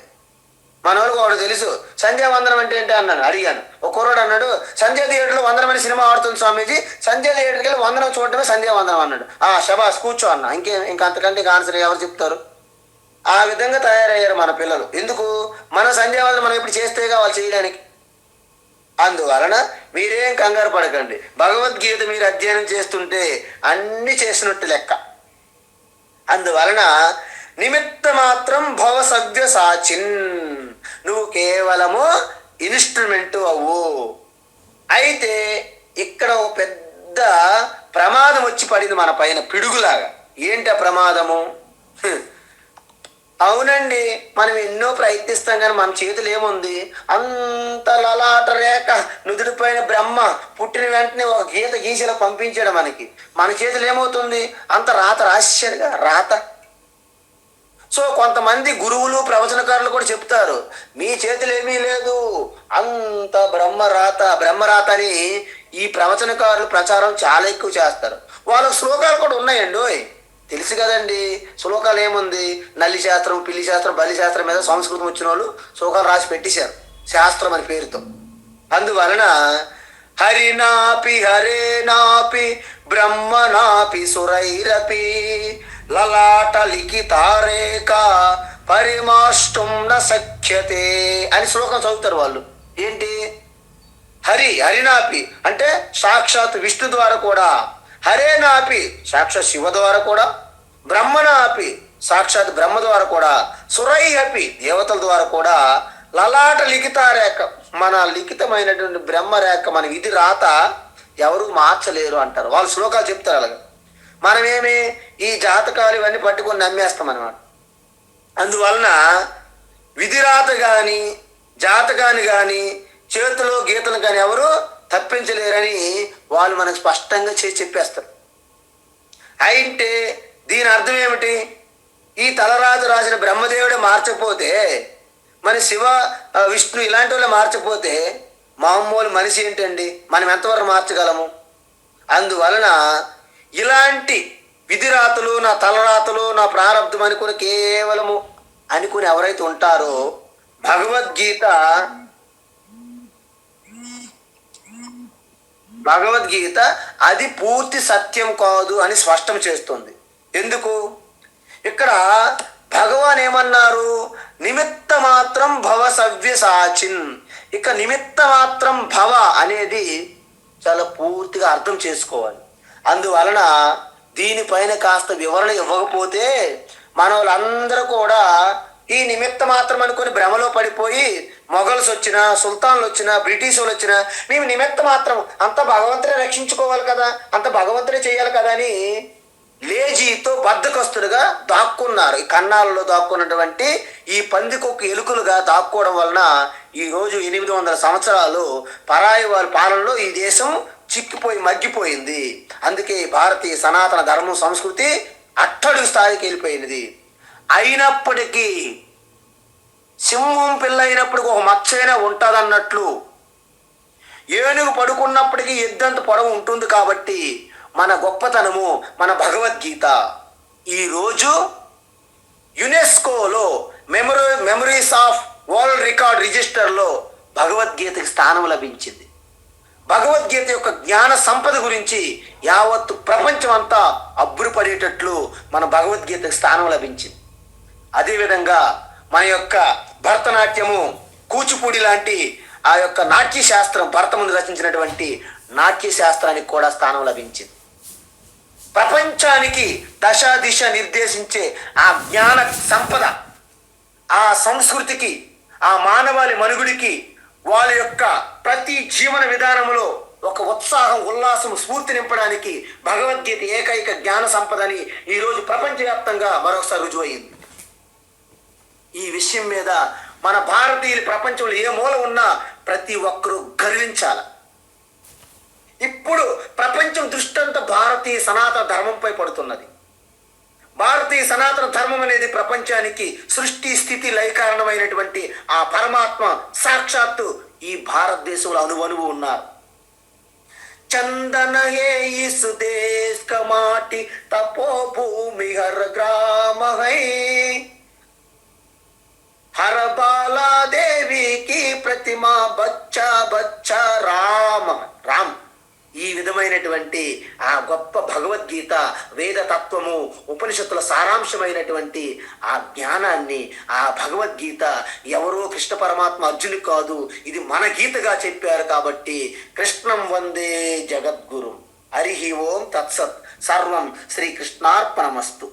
S1: మన వాళ్ళకి వాడు తెలుసు. సంధ్యావందనం అంటే ఏంటి అన్నాను, అడిగాను. ఒక కుర్రాడు అన్నాడు, సంధ్యా థియేటర్లో 100 మంది సినిమా ఆడుతుంది స్వామీజీ, సంధ్యా థియేటర్కి వెళ్ళి వందనం చూడటమే సంధ్యావందనం అన్నాడు. శబాస్ కూర్చో అన్న. ఇంకంతకంటే ఆన్సర్ ఎవరు చెప్తారు? ఆ విధంగా తయారయ్యారు మన పిల్లలు. ఎందుకు? మన సంధ్యావందనం మనం ఇప్పుడు చేస్తేగా వాళ్ళు చేయడానికి. అందువలన మీరేం కంగారు పడకండి. భగవద్గీత మీరు అధ్యయనం చేస్తుంటే అన్ని చేసినట్టు లెక్క. అందువలన నిమిత్త మాత్రం భవ సవ్యసాచిన్. నువ్వు కేవలము ఇన్స్ట్రుమెంటు అవ్వు. అయితే ఇక్కడ ఒక పెద్ద ప్రమాదం వచ్చి పడింది మన పైన, పిడుగులాగా. ఏంటి ఆ ప్రమాదము? అవునండి, మనం ఎన్నో ప్రయత్నిస్తాం కానీ మన చేతులు ఏముంది? అంత లలాట రేఖ నుదుటిపైన బ్రహ్మ పుట్టిన వెంటనే ఒక గీత గీసేలా పంపించాడు మనకి. మన చేతులు ఏమవుతుంది? అంత రాత రాశాడుగా, రాత. సో కొంతమంది గురువులు ప్రవచనకారులు కూడా చెప్తారు, మీ చేతులు ఏమీ లేదు, అంత బ్రహ్మరాత అని ఈ ప్రవచనకారులు ప్రచారం చాలా ఎక్కువ చేస్తారు. వాళ్ళ శ్లోకాలు కూడా ఉన్నాయండి, తెలుసు కదండి. శ్లోకాలు ఏముంది? నల్లి శాస్త్రం, పిల్లి శాస్త్రం, బలి శాస్త్రం మీద సంస్కృతం వచ్చిన వాళ్ళు శ్లోకాలు రాసి పెట్టేశారు శాస్త్రం అని పేరుతో. అందువలన హరినాపి హరేనాపి బ్రహ్మనాపి సురైరపి లలాట లిఖితారేక పరిమాష్టం న సఖ్యతే అని శ్లోకం చదువుతారు వాళ్ళు. ఏంటి? హరినాపి అంటే సాక్షాత్ విష్ణు ద్వారా కూడా, హరేనాపి సాక్షాత్ శివ ద్వారా కూడా, బ్రహ్మనాపి సాక్షాత్ బ్రహ్మ ద్వారా కూడా, సురైహపి దేవతల ద్వారా కూడా, లలాట లిఖితారేఖ మన లిఖితమైనటువంటి బ్రహ్మరేఖ మన విధి రాత ఎవరు మార్చలేరు అంటారు వాళ్ళు. శ్లోకాలు చెప్తారు అలాగే. మనమేమి ఈ జాతకాలు ఇవన్నీ పట్టుకొని నమ్మేస్తాం అన్నమాట. అందువలన విధిరాత కానీ జాతకాన్ని కానీ చేతిలో గీతలు కానీ ఎవరు తప్పించలేరని వాళ్ళు మనకు స్పష్టంగా చెప్పేస్తారు. అయితే దీని అర్థం ఏమిటి? ఈ తలరాజు రాసిన బ్రహ్మదేవుడే మార్చకపోతే, మన శివ విష్ణు ఇలాంటి వాళ్ళు మార్చకపోతే మామూలు మనిషి ఏంటండి, మనం ఎంతవరకు మార్చగలము? అందువలన ఇలాంటి విధిరాతలు, నా తలరాతలు, నా ప్రారంధం అనుకుని కేవలము అనుకుని ఎవరైతే ఉంటారో భగవద్గీత అది పూర్తి సత్యం కాదు అని స్పష్టం చేస్తుంది. ఎందుకు? ఇక్కడ భగవాన్ ఏమన్నారు? నిమిత్త మాత్రం భవ సవ్యసాచిన్. ఇక నిమిత్త మాత్రం భవ అనేది చాలా పూర్తిగా అర్థం చేసుకోవాలి. అందువలన దీనిపైన కాస్త వివరణ ఇవ్వకపోతే మన వాళ్ళందరూ కూడా ఈ నిమిత్త మాత్రం అనుకుని భ్రమలో పడిపోయి మొఘల్స్ వచ్చినా, సుల్తాన్లు వచ్చినా, బ్రిటిష్ వాళ్ళు వచ్చినా మేము నిమిత్త మాత్రం అంత భగవంతుడే రక్షించుకోవాలి కదా, అంత భగవంతుడే చేయాలి కదా అని లేజీతో బద్ధకస్తులుగా దాక్కున్నారు. ఈ కన్నాలలో దాక్కున్నటువంటి ఈ పందికొక్కు ఎలుకలుగా దాక్కోవడం వలన ఈరోజు 800 సంవత్సరాలు పరాయి వారి పాలనలో ఈ దేశం చిక్కిపోయి మగ్గిపోయింది. అందుకే భారతీయ సనాతన ధర్మం సంస్కృతి అట్టడుగు స్థాయికి వెళ్ళిపోయినది. అయినప్పటికీ సింహం పిల్ల అయినప్పటికీ ఒక మచ్చైనా ఉంటుందన్నట్లు ఏనుగు పడుకున్నప్పటికీ ఎద్దంత పొడవు ఉంటుంది. కాబట్టి మన గొప్పతనము మన భగవద్గీత ఈరోజు యునెస్కోలో మెమరీస్ ఆఫ్ వరల్డ్ రికార్డ్ రిజిస్టర్లో భగవద్గీతకి స్థానం లభించింది. భగవద్గీత యొక్క జ్ఞాన సంపద గురించి యావత్తు ప్రపంచం అంతా అబ్బురపడేటట్లు మన భగవద్గీతకు స్థానం లభించింది. అదేవిధంగా మన యొక్క భరతనాట్యము, కూచిపూడి లాంటి ఆ యొక్క నాట్య శాస్త్రం, భరత ముందు రచించినటువంటి నాట్య శాస్త్రానికి కూడా స్థానం లభించింది. ప్రపంచానికి దశ దిశ నిర్దేశించే ఆ జ్ఞాన సంపద, ఆ సంస్కృతికి, ఆ మానవాళి మనుగుడికి, వాళ్ళ యొక్క ప్రతి జీవన విధానంలో ఒక ఉత్సాహం, ఉల్లాసం, స్ఫూర్తి నింపడానికి భగవద్గీత ఏకైక జ్ఞాన సంపదని ఈరోజు ప్రపంచవ్యాప్తంగా మరొకసారి రుజువైంది. ఈ విషయం మీద మన భారతీయులు ప్రపంచంలో ఏ మూల ఉన్నా ప్రతి ఒక్కరూ గర్వించాల. ఇప్పుడు ప్రపంచం దృష్టంతా భారతీయ సనాతన ధర్మంపై పడుతున్నది. భారతీయ సనాతన ధర్మం అనేది ప్రపంచానికి సృష్టి స్థితి లయ కారణమైనటువంటి ఆ పరమాత్మ సాక్షాత్తు ఈ భారతదేశంలో అణువణువు ఉన్నారు. చందన హే ఇస్ దేశ్ కా మాటి తపో భూమి హర గ్రామ హై, హర బాలా దేవి కి ప్రతిమా బచ్చా బచ్చా రామ రామ్. ఈ విధమైనటువంటి ఆ గొప్ప భగవద్గీత, వేద తత్వము, ఉపనిషత్తుల సారాంశమైనటువంటి ఆ జ్ఞానాన్ని, ఆ భగవద్గీత ఎవరో కృష్ణ పరమాత్మ అర్జును కాదు, ఇది మన గీతగా చెప్పారు. కాబట్టి కృష్ణం వందే జగద్గురు. హరి ఓం తత్సత్. సర్వం శ్రీకృష్ణార్పణమస్తు.